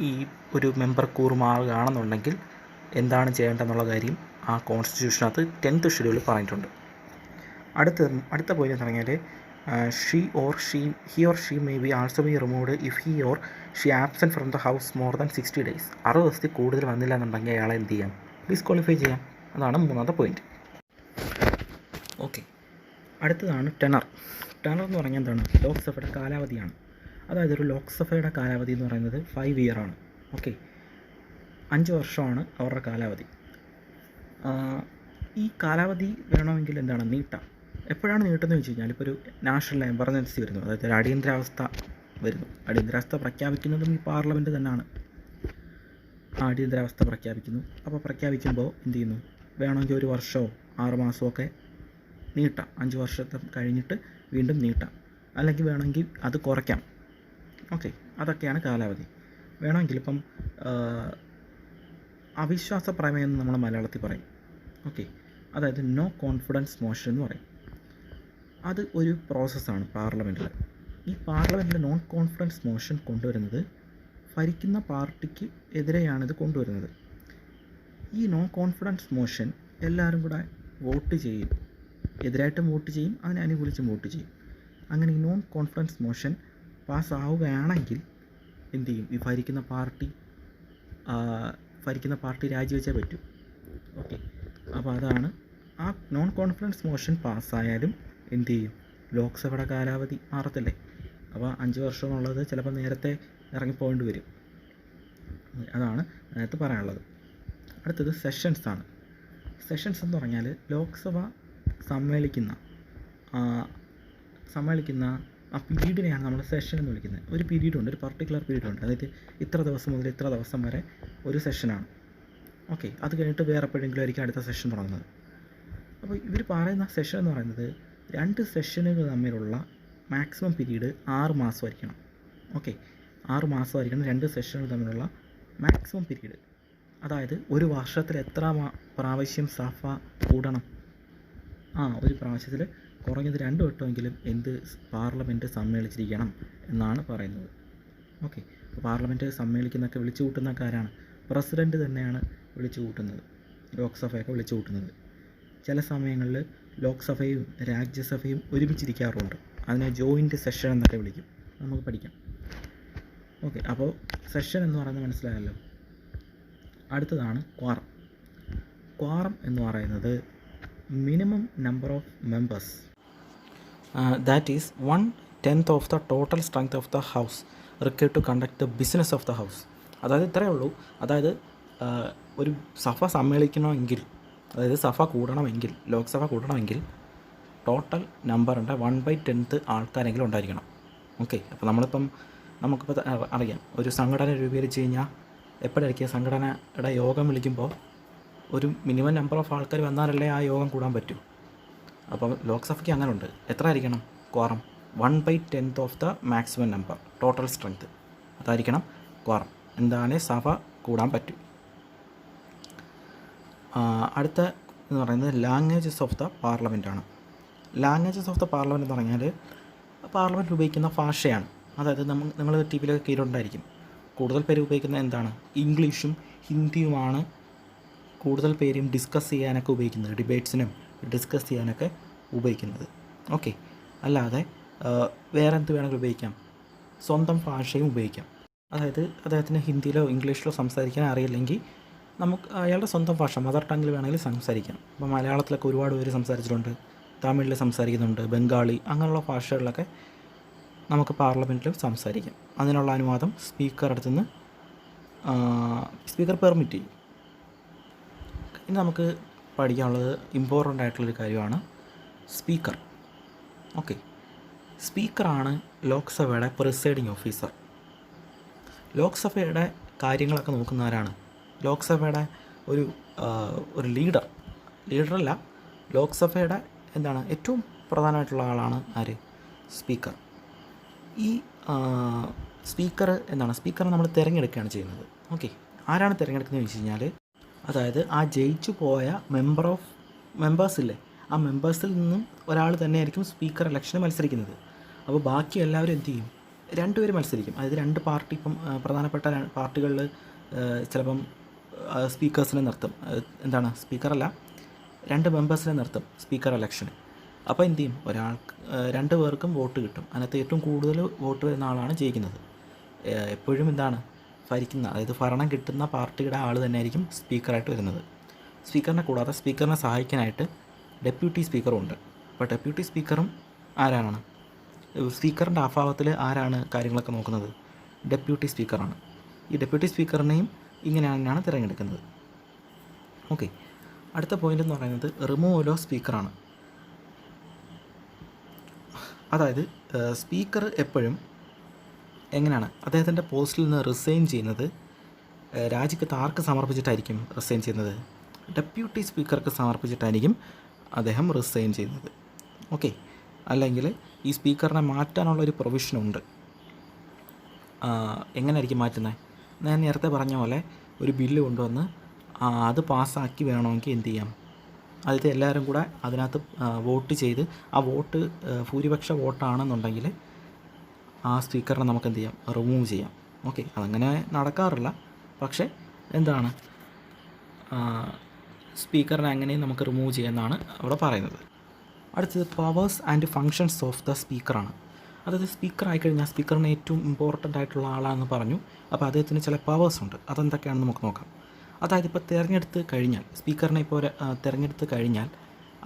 ഈ ഒരു മെമ്പർ കൂറുമാറുകയാണെന്നുണ്ടെങ്കിൽ എന്താണ് ചെയ്യേണ്ടതെന്നുള്ള കാര്യം ആ കോൺസ്റ്റിറ്റ്യൂഷനകത്ത് 10th ഷെഡ്യൂളിൽ പറഞ്ഞിട്ടുണ്ട്. അടുത്ത പോയിന്റ് എന്ന് പറഞ്ഞാൽ he or she may be also be removed if he or she absent from the house more than 60 days. 60 ദിവസത്തിൽ കൂടുതൽ വന്നില്ല എന്നുണ്ടെങ്കിൽ അയാളെ എന്ത് ചെയ്യാം, ഡിസ്ക്വാളിഫൈ ചെയ്യാം. അതാണ് 3ാമത്തെ പോയിന്റ്. ഓക്കെ, അടുത്തതാണ് ടെനർ എന്ന് പറഞ്ഞാൽ എന്താണ്, ലോക്സഭയുടെ കാലാവധിയാണ്. അതായത് ഒരു ലോക്സഭയുടെ കാലാവധി എന്ന് പറയുന്നത് 5 year ആണ്. ഓക്കെ, 5 വർഷമാണ് അവരുടെ കാലാവധി. ഈ കാലാവധി വേണമെങ്കിൽ എന്താണ്, നീട്ടാം. എപ്പോഴാണ് നീട്ടുന്നത് വെച്ച് കഴിഞ്ഞാൽ, ഇപ്പോൾ ഒരു നാഷണൽ എമർജൻസി വരുന്നു, അതായത് ഒരു അടിയന്തരാവസ്ഥ വരുന്നു. അടിയന്തരാവസ്ഥ പ്രഖ്യാപിക്കുന്നതും ഈ പാർലമെൻറ്റ് തന്നെയാണ്. അടിയന്തരാവസ്ഥ പ്രഖ്യാപിക്കുന്നു. അപ്പോൾ പ്രഖ്യാപിക്കുമ്പോൾ എന്ത് ചെയ്യുന്നു, വേണമെങ്കിൽ 1 വർഷമോ 6 മാസമോ ഒക്കെ നീട്ടാം. 5 വർഷത്തെ കഴിഞ്ഞിട്ട് വീണ്ടും നീട്ടാം. അല്ലെങ്കിൽ വേണമെങ്കിൽ അത് കുറയ്ക്കാം. ഓക്കെ, അതൊക്കെയാണ് കാലാവധി. വേണമെങ്കിൽ ഇപ്പം അവിശ്വാസ പ്രമേയം എന്ന് നമ്മൾ മലയാളത്തിൽ പറയും. ഓക്കെ, അതായത് നോ കോൺഫിഡൻസ് മോഷൻ എന്ന് പറയും. അത് ഒരു പ്രോസസ്സാണ് പാർലമെൻറ്റിൽ. ഈ പാർലമെൻറ്റിൽ നോൺ കോൺഫിഡൻസ് മോഷൻ കൊണ്ടുവരുന്നത് ഭരിക്കുന്ന പാർട്ടിക്ക് എതിരെയാണിത് കൊണ്ടുവരുന്നത്. ഈ നോ കോൺഫിഡൻസ് മോഷൻ എല്ലാവരും കൂടെ വോട്ട് ചെയ്യും. എതിരായിട്ടും വോട്ട് ചെയ്യും, അതിനെ അനുകൂലിച്ചും വോട്ട് ചെയ്യും. അങ്ങനെ ഈ നോൺ കോൺഫിഡൻസ് മോഷൻ പാസ്സാവുകയാണെങ്കിൽ എന്ത് ചെയ്യും, ഈ ഭരിക്കുന്ന പാർട്ടി രാജിവെച്ചേ പറ്റൂ. ഓക്കെ, അപ്പോൾ അതാണ് ആ നോൺ കോൺഫിഡൻസ് മോഷൻ പാസ്സായാലും എന്ത് ചെയ്യും, ലോക്സഭയുടെ കാലാവധി മാറത്തില്ലേ. അപ്പോൾ 5 വർഷം എന്നുള്ളത് ചിലപ്പോൾ നേരത്തെ ഇറങ്ങിപ്പോകേണ്ടി വരും. അതാണ് അതിനകത്ത് പറയാനുള്ളത്. അടുത്തത് സെഷൻസ് ആണ്. സെഷൻസ് എന്ന് പറഞ്ഞാൽ ലോക്സഭ സമ്മേളിക്കുന്ന ആ പീരീഡിനെയാണ് നമ്മൾ സെഷൻ എന്ന് വിളിക്കുന്നത്. ഒരു പീരീഡുണ്ട്, ഒരു പർട്ടിക്കുലർ പീരീഡുണ്ട്. അതായത് ഇത്ര ദിവസം മുതൽ ഇത്ര ദിവസം വരെ ഒരു സെഷനാണ്. ഓക്കെ, അത് കഴിഞ്ഞിട്ട് വേറെ എപ്പോഴെങ്കിലും ആയിരിക്കും അടുത്ത സെഷൻ തുടങ്ങുന്നത്. അപ്പോൾ ഇവർ പറയുന്ന സെഷൻ എന്ന് പറയുന്നത് 2 സെഷനുകൾ തമ്മിലുള്ള മാക്സിമം പീരീഡ് 6 മാസമായിരിക്കണം. ഓക്കെ, 6 മാസമായിരിക്കണം 2 സെഷനുകൾ തമ്മിലുള്ള മാക്സിമം പീരീഡ്. അതായത് ഒരു വർഷത്തിൽ എത്ര പ്രാവശ്യം സഭ കൂടണം? ഒരു പ്രാവശ്യത്തിൽ കുറഞ്ഞത് 2 വട്ടമെങ്കിലും പാർലമെൻറ്റ് സമ്മേളിച്ചിരിക്കണം എന്നാണ് പറയുന്നത്. ഓക്കെ, അപ്പോൾ പാർലമെൻറ്റ് സമ്മേളിക്കുന്നൊക്കെ വിളിച്ചു കൂട്ടുന്നക്കാരാണ്, പ്രസിഡൻറ്റ് തന്നെയാണ് വിളിച്ചു കൂട്ടുന്നത്, ലോക്സഭയൊക്കെ വിളിച്ചു കൂട്ടുന്നത്. ചില സമയങ്ങളിൽ ലോക്സഭയും രാജ്യസഭയും ഒരുമിച്ചിരിക്കാറുണ്ട്. അതിനെ ജോയിൻറ്റ് സെഷൻ എന്നൊക്കെ വിളിക്കും. നമുക്ക് പഠിക്കാം. ഓക്കെ, അപ്പോൾ സെഷൻ എന്ന് പറയുന്നത് മനസ്സിലായല്ലോ. അടുത്തതാണ് ക്വാറം എന്ന് പറയുന്നത് minimum number of members that is 1/10 of the total strength of the house required to conduct the business of the house. അതായത് ഇത്രയേ ഉള്ളൂ. അതായത് ഒരു സഭ സമ്മേളിക്കണമെങ്കിൽ, അതായത് ലോക്സഭ കൂടണമെങ്കിൽ ടോട്ടൽ നമ്പറിൻ്റെ 1/10 ആൾക്കാരെങ്കിലും ഉണ്ടായിരിക്കണം. ഓക്കെ, അപ്പോൾ നമുക്കിപ്പോൾ അറിയാം, ഒരു സംഘടന രൂപീകരിച്ച് കഴിഞ്ഞാൽ എപ്പോഴായിരിക്കും സംഘടനയുടെ യോഗം വിളിക്കുമ്പോൾ ഒരു മിനിമം നമ്പർ ഓഫ് ആൾക്കാർ വന്നാലല്ലേ ആ യോഗം കൂടാൻ പറ്റൂ. അപ്പോൾ ലോക്സഭയ്ക്ക് അങ്ങനെ ഉണ്ട്. എത്ര ആയിരിക്കണം quorum? 1/10 of the maximum number total strength, അതായിരിക്കണം ക്വാറം. എന്താണ് സഭ കൂടാൻ പറ്റും. അടുത്ത എന്ന് പറയുന്നത് ലാംഗ്വേജസ് ഓഫ് ദ പാർലമെൻ്റ് ആണ്. ലാംഗ്വേജസ് ഓഫ് ദ പാർലമെൻറ്റ് എന്ന് പറഞ്ഞാൽ പാർലമെൻറ്റ് ഉപയോഗിക്കുന്ന ഭാഷയാണ്. അതായത് നിങ്ങൾ ടി വിയിലൊക്കെ കീഴുണ്ടായിരിക്കും, കൂടുതൽ പേര് ഉപയോഗിക്കുന്ന എന്താണ്, ഇംഗ്ലീഷും ഹിന്ദിയുമാണ് കൂടുതൽ പേരും ഡിസ്കസ് ചെയ്യാനൊക്കെ ഉപയോഗിക്കുന്നത്, ഡിബേറ്റ്സിനും ഡിസ്കസ് ചെയ്യാനൊക്കെ ഉപയോഗിക്കുന്നത്. ഓക്കെ, അല്ലാതെ വേറെ എന്ത് വേണമെങ്കിലും ഉപയോഗിക്കാം, സ്വന്തം ഭാഷയും ഉപയോഗിക്കാം. അതായത് അദ്ദേഹത്തിന് ഹിന്ദിയിലോ ഇംഗ്ലീഷിലോ സംസാരിക്കാൻ അറിയില്ലെങ്കിൽ നമുക്ക് അയാളുടെ സ്വന്തം ഭാഷ മദർ ടങ്ങിൽ വേണമെങ്കിൽ സംസാരിക്കാം. ഇപ്പോൾ മലയാളത്തിലൊക്കെ ഒരുപാട് പേര് സംസാരിച്ചിട്ടുണ്ട്, തമിഴിൽ സംസാരിക്കുന്നുണ്ട്, ബംഗാളി, അങ്ങനെയുള്ള ഭാഷകളിലൊക്കെ നമുക്ക് പാർലമെൻറ്റിലും സംസാരിക്കാം. അതിനുള്ള അനുവാദം സ്പീക്കർ പെർമിറ്റ് ചെയ്യും. ഇനി നമുക്ക് പഠിക്കാനുള്ളത് ഇമ്പോർട്ടൻ്റ് ആയിട്ടുള്ളൊരു കാര്യമാണ് സ്പീക്കർ. ഓക്കെ, സ്പീക്കറാണ് ലോക്സഭയുടെ പ്രിസൈഡിങ് ഓഫീസർ. ലോക്സഭയുടെ കാര്യങ്ങളൊക്കെ നോക്കുന്നവരാണ്. ലോക്സഭയുടെ ഒരു ലീഡറല്ല, ലോക്സഭയുടെ ഏറ്റവും പ്രധാനമായിട്ടുള്ള ആളാണ് ആര്? സ്പീക്കർ. ഈ സ്പീക്കർ എന്താണ്, സ്പീക്കറെ നമ്മൾ തിരഞ്ഞെടുക്കുകയാണ് ചെയ്യുന്നത്. ഓക്കെ, ആരാണ് തിരഞ്ഞെടുക്കുന്നത് വെച്ച് കഴിഞ്ഞാൽ, അതായത് ആ ജയിച്ചു പോയ മെമ്പേഴ്സില്ലേ, ആ മെമ്പേഴ്സിൽ നിന്നും ഒരാൾ തന്നെയായിരിക്കും സ്പീക്കർ ഇലക്ഷന് മത്സരിക്കുന്നത്. അപ്പോൾ ബാക്കി എല്ലാവരും എന്ത് ചെയ്യും, രണ്ടുപേരും മത്സരിക്കും. അതായത് രണ്ട് പാർട്ടി, ഇപ്പം പ്രധാനപ്പെട്ട പാർട്ടികളിൽ ചിലപ്പം സ്പീക്കേഴ്സിനെ നിർത്തും, എന്താണ് സ്പീക്കറല്ല, രണ്ട് മെമ്പേഴ്സിനെ നിർത്തും സ്പീക്കർ ഇലക്ഷന്. അപ്പോൾ എന്ത് ചെയ്യും, രണ്ട് പേർക്കും വോട്ട് കിട്ടും. അതിനകത്ത് ഏറ്റവും കൂടുതൽ വോട്ട് വരുന്ന ആളാണ് ജയിക്കുന്നത്. എപ്പോഴും എന്താണ് ഭരിക്കുന്ന, അതായത് ഭരണം കിട്ടുന്ന പാർട്ടിയുടെ ആൾ തന്നെയായിരിക്കും സ്പീക്കറായിട്ട് വരുന്നത്. സ്പീക്കറിനെ കൂടാതെ സ്പീക്കറിനെ സഹായിക്കാനായിട്ട് ഡെപ്യൂട്ടി സ്പീക്കറും ഉണ്ട്. അപ്പോൾ ഡെപ്യൂട്ടി സ്പീക്കറും ആരാണ്, സ്പീക്കറിൻ്റെ അഭാവത്തിൽ ആരാണ് കാര്യങ്ങളൊക്കെ നോക്കുന്നത്, ഡെപ്യൂട്ടി സ്പീക്കറാണ്. ഈ ഡെപ്യൂട്ടി സ്പീക്കറിനെയും ഇങ്ങനെയാണ് തിരഞ്ഞെടുക്കുന്നത്. ഓക്കെ, അടുത്ത പോയിൻ്റ് എന്ന് പറയുന്നത് റിമൂവൽ ഓഫ് സ്പീക്കറാണ്. അതായത് സ്പീക്കർ എപ്പോഴും എങ്ങനെയാണ് അദ്ദേഹത്തിൻ്റെ പോസ്റ്റിൽ നിന്ന് റിസൈൻ ചെയ്യുന്നത്, രാജിക്കത്ത് ആർക്ക് സമർപ്പിച്ചിട്ടായിരിക്കും റിസൈൻ ചെയ്യുന്നത്, ഡെപ്യൂട്ടി സ്പീക്കർക്ക് സമർപ്പിച്ചിട്ടായിരിക്കും അദ്ദേഹം റിസൈൻ ചെയ്യുന്നത്. ഓക്കെ, അല്ലെങ്കിൽ ഈ സ്പീക്കറിനെ മാറ്റാനുള്ളൊരു പ്രൊവിഷനുണ്ട്. എങ്ങനെയായിരിക്കും മാറ്റുന്നത്, ഞാൻ നേരത്തെ പറഞ്ഞ പോലെ ഒരു ബില്ല് കൊണ്ടുവന്ന് അത് പാസ്സാക്കി വേണമെങ്കിൽ എന്ത് ചെയ്യാം, ആദ്യത്തെ എല്ലാവരും കൂടെ അതിനകത്ത് വോട്ട് ചെയ്ത് ആ വോട്ട് ഭൂരിപക്ഷ വോട്ടാണെന്നുണ്ടെങ്കിൽ ആ സ്പീക്കറിനെ നമുക്ക് എന്ത് ചെയ്യാം, റിമൂവ് ചെയ്യാം. ഓക്കെ, അതങ്ങനെ നടക്കാറില്ല, പക്ഷേ എന്താണ് സ്പീക്കറിനെ അങ്ങനെയും നമുക്ക് റിമൂവ് ചെയ്യാമെന്നാണ് അവിടെ പറയുന്നത്. അടുത്തത് powers and functions of the സ്പീക്കറാണ്. അതായത് സ്പീക്കർ ആയിക്കഴിഞ്ഞാൽ സ്പീക്കറിന് ഏറ്റവും ഇമ്പോർട്ടൻ്റ് ആയിട്ടുള്ള ആളാണെന്ന് പറഞ്ഞു. അപ്പോൾ അദ്ദേഹത്തിന് ചില പവേഴ്സ് ഉണ്ട്, അതെന്തൊക്കെയാണെന്ന് നമുക്ക് നോക്കാം. അതായത് ഇപ്പോൾ തിരഞ്ഞെടുത്ത് കഴിഞ്ഞാൽ, സ്പീക്കറിനെ ഇപ്പോൾ തിരഞ്ഞെടുത്ത് കഴിഞ്ഞാൽ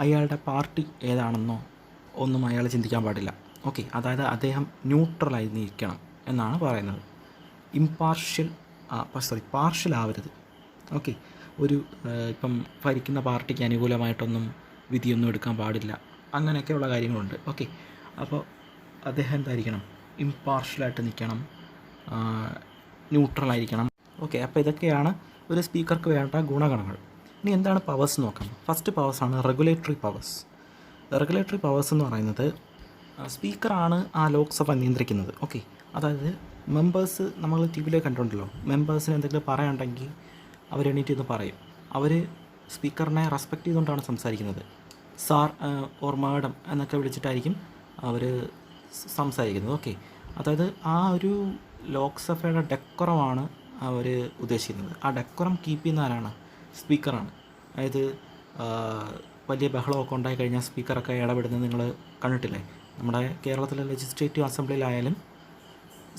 അയാളുടെ പാർട്ടി ഏതാണെന്നോ ഒന്നും അയാൾ ചിന്തിക്കാൻ പാടില്ല. ഓക്കെ, അതായത് അദ്ദേഹം ന്യൂട്രലായി നിൽക്കണം എന്നാണ് പറയുന്നത്. പാർഷ്യൽ ആവരുത്. ഓക്കെ, ഒരു ഇപ്പം ഭരിക്കുന്ന പാർട്ടിക്ക് അനുകൂലമായിട്ടൊന്നും വിധിയൊന്നും എടുക്കാൻ പാടില്ല, അങ്ങനെയൊക്കെയുള്ള കാര്യങ്ങളുണ്ട്. ഓക്കെ, അപ്പോൾ അദ്ദേഹം എന്തായിരിക്കണം, ഇംപാർഷ്യലായിട്ട് നിൽക്കണം, ന്യൂട്രലായിരിക്കണം. ഓക്കെ, അപ്പോൾ ഇതൊക്കെയാണ് ഒരു സ്പീക്കർക്ക് വേണ്ട ഗുണഗണങ്ങൾ. ഇനി എന്താണ് പവേഴ്സ് നോക്കാം. ഫസ്റ്റ് പവേഴ്സാണ് റെഗുലേറ്ററി പവേഴ്സ്. റെഗുലേറ്ററി പവേഴ്സ് എന്ന് പറയുന്നത് സ്പീക്കറാണ് ആ ലോക്സഭ നിയന്ത്രിക്കുന്നത്. ഓക്കെ, അതായത് മെമ്പേഴ്സ്, നമ്മൾ ടി വിയിൽ കണ്ടിട്ടുണ്ടല്ലോ, മെമ്പേഴ്സിന് എന്തെങ്കിലും പറയാനുണ്ടെങ്കിൽ അവരെണീറ്റ് എന്ന് പറയും. അവർ സ്പീക്കറിനെ റെസ്പെക്റ്റ് ചെയ്തുകൊണ്ടാണ് സംസാരിക്കുന്നത്. സാർ ഓർ മാഡം എന്നൊക്കെ വിളിച്ചിട്ടായിരിക്കും അവർ സംസാരിക്കുന്നത്. ഓക്കെ, അതായത് ആ ഒരു ലോക്സഭയുടെ ഡെക്കറമാണ് അവർ ഉദ്ദേശിക്കുന്നത്. ആ ഡെക്കറം കീപ്പ് ചെയ്യുന്ന ആരാണ്, സ്പീക്കറാണ്. അതായത് വലിയ ബഹളമൊക്കെ ഉണ്ടായി കഴിഞ്ഞാൽ സ്പീക്കറൊക്കെ ഇടപെടുന്നത് നിങ്ങൾ കണ്ടിട്ടില്ലേ. നമ്മുടെ കേരളത്തിലെ ലെജിസ്ലേറ്റീവ് അസംബ്ലിയിലായാലും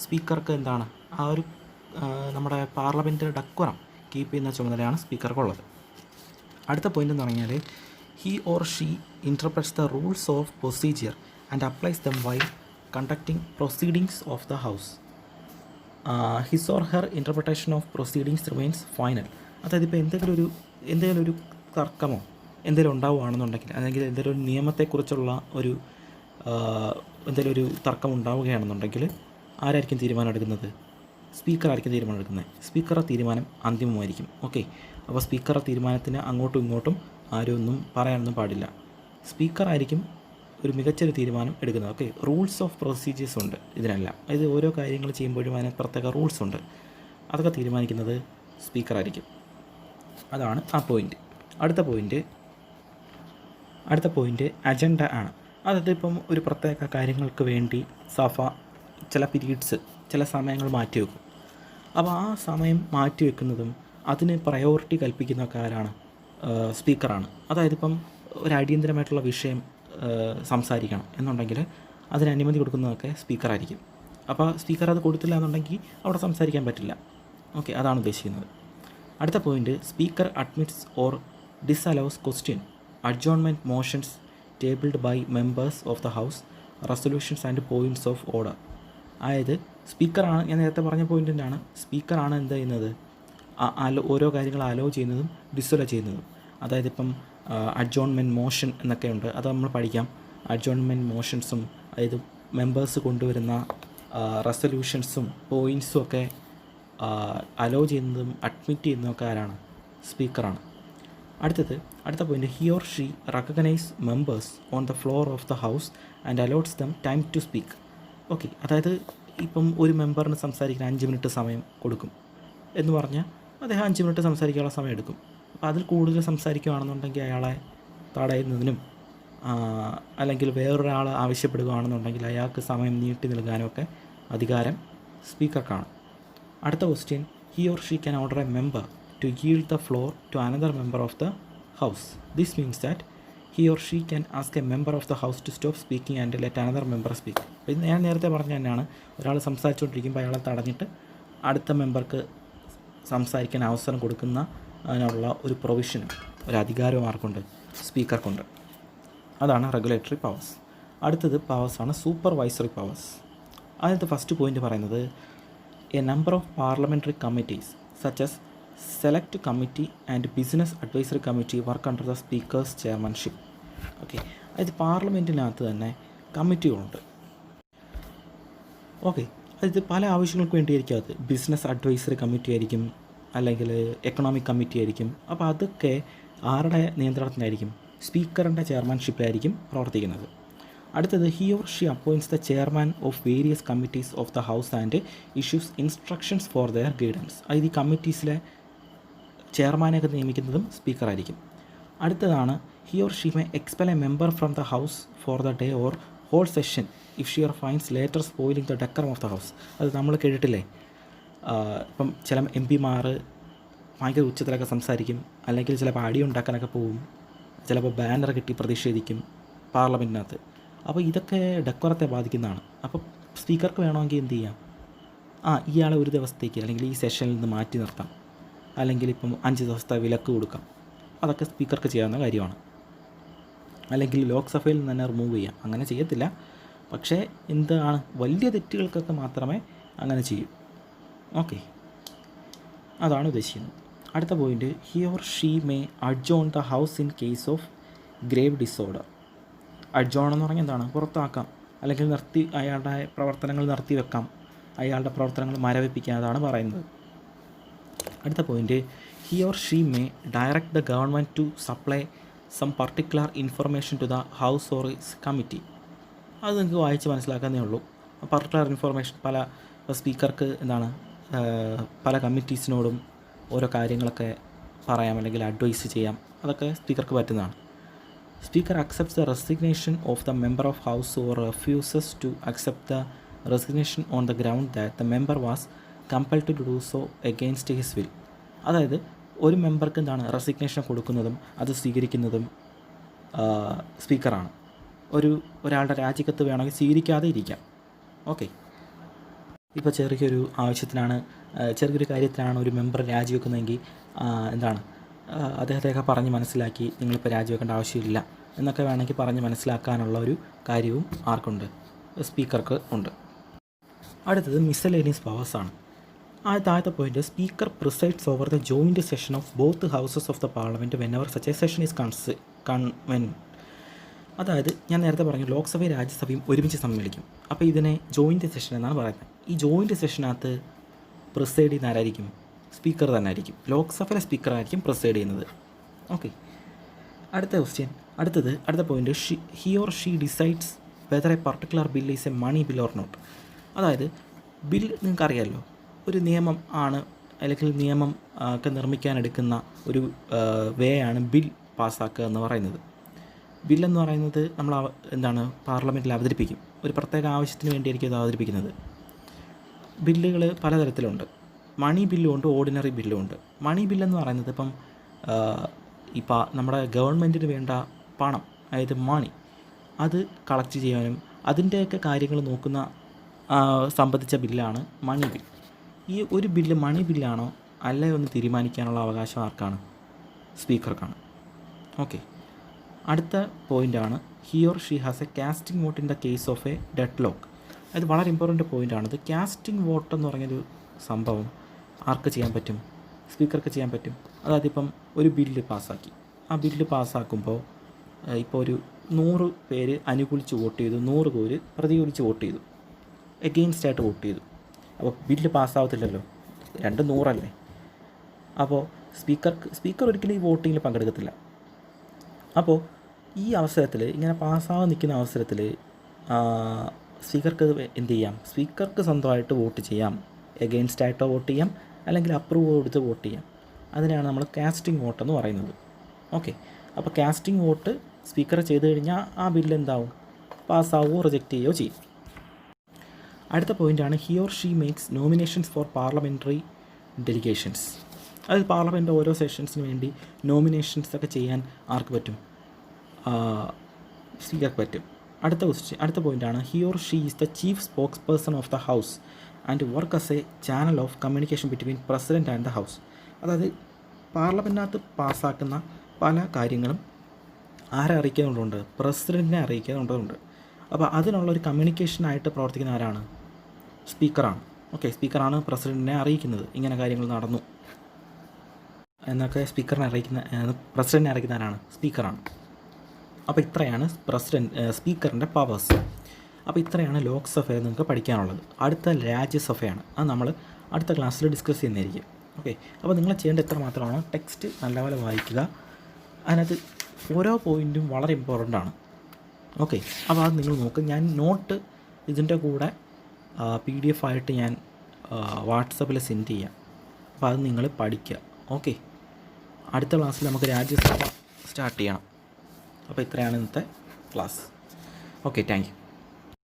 സ്പീക്കർക്ക് എന്താണ് ആ ഒരു നമ്മുടെ പാർലമെൻറ്റ് ഡെക്കറം കീപ്പ് ചെയ്യുന്ന ചുമതലയാണ് സ്പീക്കർക്കുള്ളത്. അടുത്ത പോയിൻ്റ് എന്ന് പറഞ്ഞാൽ he or she interprets the rules of procedure and applies them while conducting proceedings of the house. His or her interpretation of proceedings remains final. അതായത് ഇപ്പോൾ എന്തെങ്കിലും ഒരു തർക്കമോ എന്തെങ്കിലും ഉണ്ടാവുകയാണെന്നുണ്ടെങ്കിൽ, അല്ലെങ്കിൽ എന്തെങ്കിലും ഒരു നിയമത്തെക്കുറിച്ചുള്ള എന്തെങ്കിലും ഒരു തർക്കം ഉണ്ടാവുകയാണെന്നുണ്ടെങ്കിൽ ആരായിരിക്കും തീരുമാനം എടുക്കുന്നത്, സ്പീക്കറായിരിക്കും തീരുമാനം എടുക്കുന്നത്. സ്പീക്കറുടെ തീരുമാനം അന്തിമമായിരിക്കും. ഓക്കെ, അപ്പോൾ സ്പീക്കറുടെ തീരുമാനത്തിന് അങ്ങോട്ടും ഇങ്ങോട്ടും ആരും ഒന്നും പറയാനൊന്നും പാടില്ല. സ്പീക്കറായിരിക്കും ഒരു മികച്ചൊരു തീരുമാനം എടുക്കുന്നത്. ഓക്കെ, റൂൾസ് ഓഫ് പ്രൊസീജിയേഴ്സ് ഉണ്ട് ഇതിനെല്ലാം. അതായത് ഓരോ കാര്യങ്ങൾ ചെയ്യുമ്പോഴും അതിന് പ്രത്യേക റൂൾസ് ഉണ്ട്. അതൊക്കെ തീരുമാനിക്കുന്നത് സ്പീക്കറായിരിക്കും. അതാണ് ആ പോയിൻ്റ്. അടുത്ത പോയിൻ്റ് അജണ്ട ആണ്. അതായത് ഇപ്പം ഒരു പ്രത്യേക കാര്യങ്ങൾക്ക് വേണ്ടി സഭ ചില പീരീഡ്സ്, ചില സമയങ്ങൾ മാറ്റിവെക്കും. അപ്പോൾ ആ സമയം മാറ്റിവെക്കുന്നതും അതിന് പ്രയോറിറ്റി കൽപ്പിക്കുന്നതൊക്കെ ആരാണ്, സ്പീക്കറാണ്. അതായത് ഇപ്പം ഒരു അടിയന്തരമായിട്ടുള്ള വിഷയം സംസാരിക്കണം എന്നുണ്ടെങ്കിൽ അതിന് അനുമതി കൊടുക്കുന്നതൊക്കെ സ്പീക്കറായിരിക്കും. അപ്പോൾ സ്പീക്കർ അത് കൊടുത്തില്ല എന്നുണ്ടെങ്കിൽ അവിടെ സംസാരിക്കാൻ പറ്റില്ല. ഓക്കെ, അതാണ് ഉദ്ദേശിക്കുന്നത്. അടുത്ത point speaker admits or disallows question, adjournment motions tabled by members of the house, resolutions and points of order. അതായത് സ്പീക്കറാണ്, ഞാൻ നേരത്തെ പറഞ്ഞ പോയിൻറ്റിൻ്റാണ്, സ്പീക്കറാണ് എന്ത് ചെയ്യുന്നത്, ഓരോ കാര്യങ്ങൾ അലോ ചെയ്യുന്നതും ഡിസലോ ചെയ്യുന്നതും. അതായത് ഇപ്പം അഡ്ജോൺമെൻറ്റ് മോഷൻ എന്നൊക്കെ ഉണ്ട്, അത് നമ്മൾ പഠിക്കാം. അഡ്ജോൺമെൻറ്റ് മോഷൻസും, അതായത് മെമ്പേഴ്സ് കൊണ്ടുവരുന്ന റെസൊല്യൂഷൻസും പോയിൻറ്റ്സും ഒക്കെ അലോ ചെയ്യുന്നതും അഡ്മിറ്റ് ചെയ്യുന്നതൊക്കെ ആരാണ്, സ്പീക്കറാണ്. അടുത്ത point, he or she recognise members on the floor of the house and allots them time to speak. Okay, അതായത് ഇപ്പം ഒരു മെമ്പറിന് സംസാരിക്കാൻ 5 മിനിറ്റ് സമയം കൊടുക്കും എന്ന് പറഞ്ഞാൽ അദ്ദേഹം 5 മിനിറ്റ് സംസാരിക്കാനുള്ള സമയം എടുക്കും. അപ്പോൾ അതിൽ കൂടുതൽ സംസാരിക്കുകയാണെന്നുണ്ടെങ്കിൽ അയാളെ തടയുന്നതിനും അല്ലെങ്കിൽ വേറൊരാൾ ആവശ്യപ്പെടുകയാണെന്നുണ്ടെങ്കിൽ അയാൾക്ക് സമയം നീട്ടി നൽകാനുമൊക്കെ അധികാരം സ്പീക്കർക്കാണ്. അടുത്ത question, he or she can order A member to yield the floor to another member of the house. This means that he or she can ask a member of the house to stop speaking and let another member speak. ഇത് ഞാൻ നേരത്തെ പറഞ്ഞ തന്നെയാണ്, ഒരാൾ സംസാരിച്ചുകൊണ്ടിരിക്കുമ്പോൾ അയാളെ തടഞ്ഞിട്ട് അടുത്ത മെമ്പർക്ക് സംസാരിക്കാൻ അവസരം കൊടുക്കുന്ന അതിനുള്ള ഒരു പ്രൊവിഷനും ഒരു അധികാരവും ആർക്കുണ്ട്? സ്പീക്കർക്കുണ്ട്. അതാണ് റെഗുലേറ്ററി പവേഴ്സ്. അടുത്തത് പവേഴ്സാണ് സൂപ്പർവൈസറി പവേഴ്സ്. അതിനകത്ത് ഫസ്റ്റ് പോയിന്റ് പറയുന്നത്, A number of parliamentary committees such as select committee and business advisory committee work under the speaker's chairmanship. Okay, അതായത് പാർലമെൻറ്റിനകത്ത് തന്നെ കമ്മിറ്റികളുണ്ട്. ഓക്കെ, അതായത് പല ആവശ്യങ്ങൾക്ക് വേണ്ടിയായിരിക്കും. അത് ബിസിനസ് അഡ്വൈസറി കമ്മിറ്റി ആയിരിക്കും, അല്ലെങ്കിൽ എക്കണോമിക് കമ്മിറ്റി ആയിരിക്കും. അപ്പോൾ അതൊക്കെ ആരുടെ നിയന്ത്രണത്തിലായിരിക്കും? സ്പീക്കറിൻ്റെ ചെയർമാൻഷിപ്പിലായിരിക്കും പ്രവർത്തിക്കുന്നത്. അടുത്തത്, he or she appoints the chairman of various committees of the house and issues instructions for their guidance. അതായത് ഈ കമ്മിറ്റീസിലെ ചെയർമാനൊക്കെ നിയമിക്കുന്നതും സ്പീക്കറായിരിക്കും. അടുത്തതാണ്, he or she may expel a member from the house for the day or whole session if she or fines later spoiling the decorum of the house. അത് നമ്മൾ കേട്ടിട്ടില്ലേ, ഇപ്പം ചില എം പിമാർ ഭയങ്കര ഉച്ചത്തിലൊക്കെ സംസാരിക്കും, അല്ലെങ്കിൽ ചിലപ്പോൾ അടിയുണ്ടാക്കാനൊക്കെ പോവും, ചിലപ്പോൾ ബാനർ കെട്ടി പ്രതിഷേധിക്കും പാർലമെൻറ്റിനകത്ത്. അപ്പോൾ ഇതൊക്കെ ഡെക്കറത്തെ ബാധിക്കുന്നതാണ്. അപ്പോൾ സ്പീക്കർക്ക് വേണമെങ്കിൽ എന്ത് ചെയ്യാം? ഇയാളെ ഒരു ദിവസത്തേക്ക് അല്ലെങ്കിൽ ഈ സെഷനിൽ നിന്ന് മാറ്റി നിർത്താം, അല്ലെങ്കിൽ ഇപ്പം 5 ദിവസത്തെ വിലക്ക് കൊടുക്കാം. അതൊക്കെ സ്പീക്കർക്ക് ചെയ്യാവുന്ന കാര്യമാണ്. അല്ലെങ്കിൽ ലോക്സഭയിൽ നിന്ന് തന്നെ റിമൂവ് ചെയ്യാം. അങ്ങനെ ചെയ്യത്തില്ല, പക്ഷേ എന്താണ്, വലിയ തെറ്റുകൾക്കൊക്കെ മാത്രമേ അങ്ങനെ ചെയ്യൂ. ഓക്കെ, അതാണ് ഉദ്ദേശിക്കുന്നത്. അടുത്ത point, he or she may adjourn the house in case of grave disorder. Adjourn എന്ന് പറഞ്ഞാൽ എന്താണ്? പുറത്താക്കാം, അല്ലെങ്കിൽ അയാളുടെ പ്രവർത്തനങ്ങൾ നിർത്തിവെക്കാം, അയാളുടെ പ്രവർത്തനങ്ങൾ മരവിപ്പിക്കാം, പറയുന്നത്. അടുത്ത point, he or she may direct the government to supply some particular information to the house or its committee. അത് നിങ്ങൾക്ക് വായിച്ച് മനസ്സിലാക്കാനേ ഉള്ളൂ. പർട്ടിക്കുലർ ഇൻഫർമേഷൻ സ്പീക്കർക്ക് എന്താണ്, പല കമ്മിറ്റീസിനോടും ഓരോ കാര്യങ്ങളൊക്കെ പറയാം, അല്ലെങ്കിൽ അഡ്വൈസ് ചെയ്യാം. അതൊക്കെ സ്പീക്കർക്ക് പറ്റുന്നതാണ്. Speaker accepts the resignation of the member of house or refuses to accept the resignation on the ground that the member was compelled to do so against his will. അതായത് ഒരു മെമ്പർക്ക് എന്താണ്, റെസിഗ്നേഷൻ കൊടുക്കുന്നതും അത് സ്വീകരിക്കുന്നതും സ്പീക്കറാണ്. ഒരാളുടെ രാജിക്കത്ത് വേണമെങ്കിൽ സ്വീകരിക്കാതെ ഇരിക്കാം. ഓക്കെ, ഇപ്പോൾ ചെറിയൊരു ആവശ്യത്തിനാണ്, ചെറിയൊരു കാര്യത്തിനാണ് ഒരു മെമ്പർ രാജിവെക്കുന്നതെങ്കിൽ എന്താണ്, അദ്ദേഹത്തെയൊക്കെ പറഞ്ഞ് മനസ്സിലാക്കി നിങ്ങളിപ്പോൾ രാജിവെക്കേണ്ട ആവശ്യമില്ല എന്നൊക്കെ വേണമെങ്കിൽ പറഞ്ഞ് മനസ്സിലാക്കാനുള്ള ഒരു കാര്യവും ആർക്കുണ്ട്? സ്പീക്കർക്ക് ഉണ്ട്. അടുത്തത് മിസലേനിയസ് പവേഴ്സാണ്. താഴത്തെ point, speaker presides over the joint session of both houses of the parliament when ever such A session is convene. അതായത് ഞാൻ നേരത്തെ പറഞ്ഞു, ലോക്സഭയും രാജ്യസഭയും ഒരുമിച്ച് സമ്മേളിക്കും. അപ്പോൾ ഇതിനെ ജോയിൻറ്റ് സെഷൻ എന്നാണ് പറയുന്നത്. ഈ ജോയിൻറ്റ് സെഷനകത്ത് പ്രിസൈഡ് ചെയ്യുന്ന ആരായിരിക്കും? സ്പീക്കർ തന്നെ ആയിരിക്കും. ലോക്സഭയിലെ സ്പീക്കറായിരിക്കും പ്രിസൈഡ് ചെയ്യുന്നത്. ഓക്കെ, അടുത്ത point, he or she decides whether a particular bill is a money bill or not. അതായത് ബിൽ നിങ്ങൾക്കറിയാമല്ലോ, ഒരു നിയമം ആണ്, അല്ലെങ്കിൽ നിയമം ഒക്കെ നിർമ്മിക്കാനെടുക്കുന്ന ഒരു വേ ആണ് ബിൽ പാസ്സാക്കുക എന്ന് പറയുന്നത്. ബില്ലെന്ന് പറയുന്നത് നമ്മൾ പാർലമെൻറ്റിൽ അവതരിപ്പിക്കും. ഒരു പ്രത്യേക ആവശ്യത്തിന് വേണ്ടിയായിരിക്കും ഇത് അവതരിപ്പിക്കുന്നത്. ബില്ലുകൾ പലതരത്തിലുണ്ട്. മണി ബില്ലും ഉണ്ട്, ഓർഡിനറി ബില്ലും ഉണ്ട്. മണി ബില്ലെന്ന് പറയുന്നത് ഇപ്പം നമ്മുടെ ഗവൺമെൻറ്റിന് വേണ്ട പണം, അതായത് മണി, അത് കളക്ട് ചെയ്യാനും അതിൻ്റെയൊക്കെ കാര്യങ്ങൾ നോക്കുന്ന സംബന്ധിച്ച ബില്ലാണ് മണി ബിൽ. ഈ ഒരു ബില്ല് മണി ബില്ലാണോ അല്ലേ എന്ന് തീരുമാനിക്കാനുള്ള അവകാശം ആർക്കാണ്? സ്പീക്കർക്കാണ്. ഓക്കെ, അടുത്ത പോയിൻ്റാണ്, he or she has A casting vote in the case of A dead lock. അത് വളരെ ഇമ്പോർട്ടൻ്റ് പോയിൻ്റാണിത്. കാസ്റ്റിംഗ് വോട്ട് എന്ന് പറഞ്ഞൊരു സംഭവം ആർക്ക് ചെയ്യാൻ പറ്റും? സ്പീക്കർക്ക് ചെയ്യാൻ പറ്റും. അതായത് ഇപ്പം ഒരു ബില്ല് പാസ്സാക്കി, ആ ബില്ല് പാസ്സാക്കുമ്പോൾ ഇപ്പോൾ ഒരു 100 പേര് അനുകൂലിച്ച് വോട്ട് ചെയ്തു, 100 പേര് പ്രതികൂലിച്ച് വോട്ട് ചെയ്തു, എഗെയിൻസ്റ്റ് ആയിട്ട് വോട്ട് ചെയ്തു. അപ്പോൾ ബില്ല് പാസ്സാവത്തില്ലല്ലോ, 2 100 അല്ലേ. അപ്പോൾ സ്പീക്കർ ഒരിക്കലും ഈ വോട്ടിങ്ങിൽ പങ്കെടുക്കത്തില്ല. അപ്പോൾ ഈ അവസരത്തിൽ ഇങ്ങനെ പാസ്സാകാൻ നിൽക്കുന്ന അവസരത്തിൽ സ്പീക്കർക്ക് എന്ത് ചെയ്യാം? സ്പീക്കർക്ക് സ്വന്തമായിട്ട് വോട്ട് ചെയ്യാം. എഗെയിൻസ്റ്റ് ആയിട്ടോ വോട്ട് ചെയ്യാം, അല്ലെങ്കിൽ അപ്രൂവ് കൊടുത്ത് വോട്ട് ചെയ്യാം. അതിനാണ് നമ്മൾ കാസ്റ്റിംഗ് വോട്ട് എന്ന് പറയുന്നത്. ഓക്കെ, അപ്പോൾ കാസ്റ്റിംഗ് വോട്ട് സ്പീക്കർ ചെയ്ത് കഴിഞ്ഞാൽ ആ ബില്ല് എന്താവും? പാസ്സാവുകയോ റിജക്റ്റ് ചെയ്യുകയോ ചെയ്യും. അടുത്ത പോയിൻ്റാണ് he or she makes nominations for parliamentary delegations. അത് പാർലമെൻറ്റ് ഓരോ സെഷൻസിന് വേണ്ടി നോമിനേഷൻസ് ഒക്കെ ചെയ്യാൻ ആർക്ക് പറ്റും? സ്പീക്കർക്ക് പറ്റും. അടുത്ത പോയിൻ്റാണ് he or she is the chief spokes person of the house and work as A channel of communication between president and the house. അതായത് പാർലമെൻറ്റിനകത്ത് പാസ്സാക്കുന്ന പല കാര്യങ്ങളും ആരെ അറിയിക്കുന്നുണ്ട്? പ്രസിഡൻറ്റിനെ അറിയിക്കുന്നുണ്ട്. അപ്പോൾ അതിനുള്ളൊരു കമ്മ്യൂണിക്കേഷനായിട്ട് പ്രവർത്തിക്കുന്ന ആരാണ്? സ്പീക്കറാണ്. ഓക്കെ, സ്പീക്കറാണ് പ്രസിഡൻറ്റിനെ അറിയിക്കുന്നത് ഇങ്ങനെ കാര്യങ്ങൾ നടന്നു എന്നൊക്കെ. പ്രസിഡൻറ്റിനെ അറിയിക്കുന്ന ആരാണ്? സ്പീക്കറാണ്. അപ്പോൾ ഇത്രയാണ് സ്പീക്കറിൻ്റെ പവേഴ്സ്. അപ്പോൾ ഇത്രയാണ് ലോക്സഭയിൽ നിങ്ങൾക്ക് പഠിക്കാനുള്ളത്. അടുത്ത രാജ്യസഭയാണ്. അത് നമ്മൾ അടുത്ത ക്ലാസ്സിൽ ഡിസ്കസ് ചെയ്യുന്നതായിരിക്കും. ഓക്കെ, അപ്പോൾ നിങ്ങൾ ചെയ്യേണ്ട ഇത്ര മാത്രമാണ് ടെക്സ്റ്റ് നല്ലപോലെ വായിക്കുക. അതിനകത്ത് ഓരോ പോയിൻറ്റും വളരെ ഇമ്പോർട്ടൻ്റ് ആണ്. ഓക്കെ, അപ്പോൾ അത് നിങ്ങൾ നോക്കുക. ഞാൻ നോട്ട് ഇതിൻ്റെ കൂടെ PDF ആയിട്ട് ഞാൻ വാട്സപ്പിൽ സെൻഡ് ചെയ്യാം. അപ്പോൾ അത് നിങ്ങൾ പഠിക്കുക. ഓക്കെ, അടുത്ത ക്ലാസ്സിൽ നമുക്ക് രാജ്യസഭ സ്റ്റാർട്ട് ചെയ്യണം. അപ്പോൾ ഇത്രയാണ് ഇന്നത്തെ ക്ലാസ്. Okay, thank you.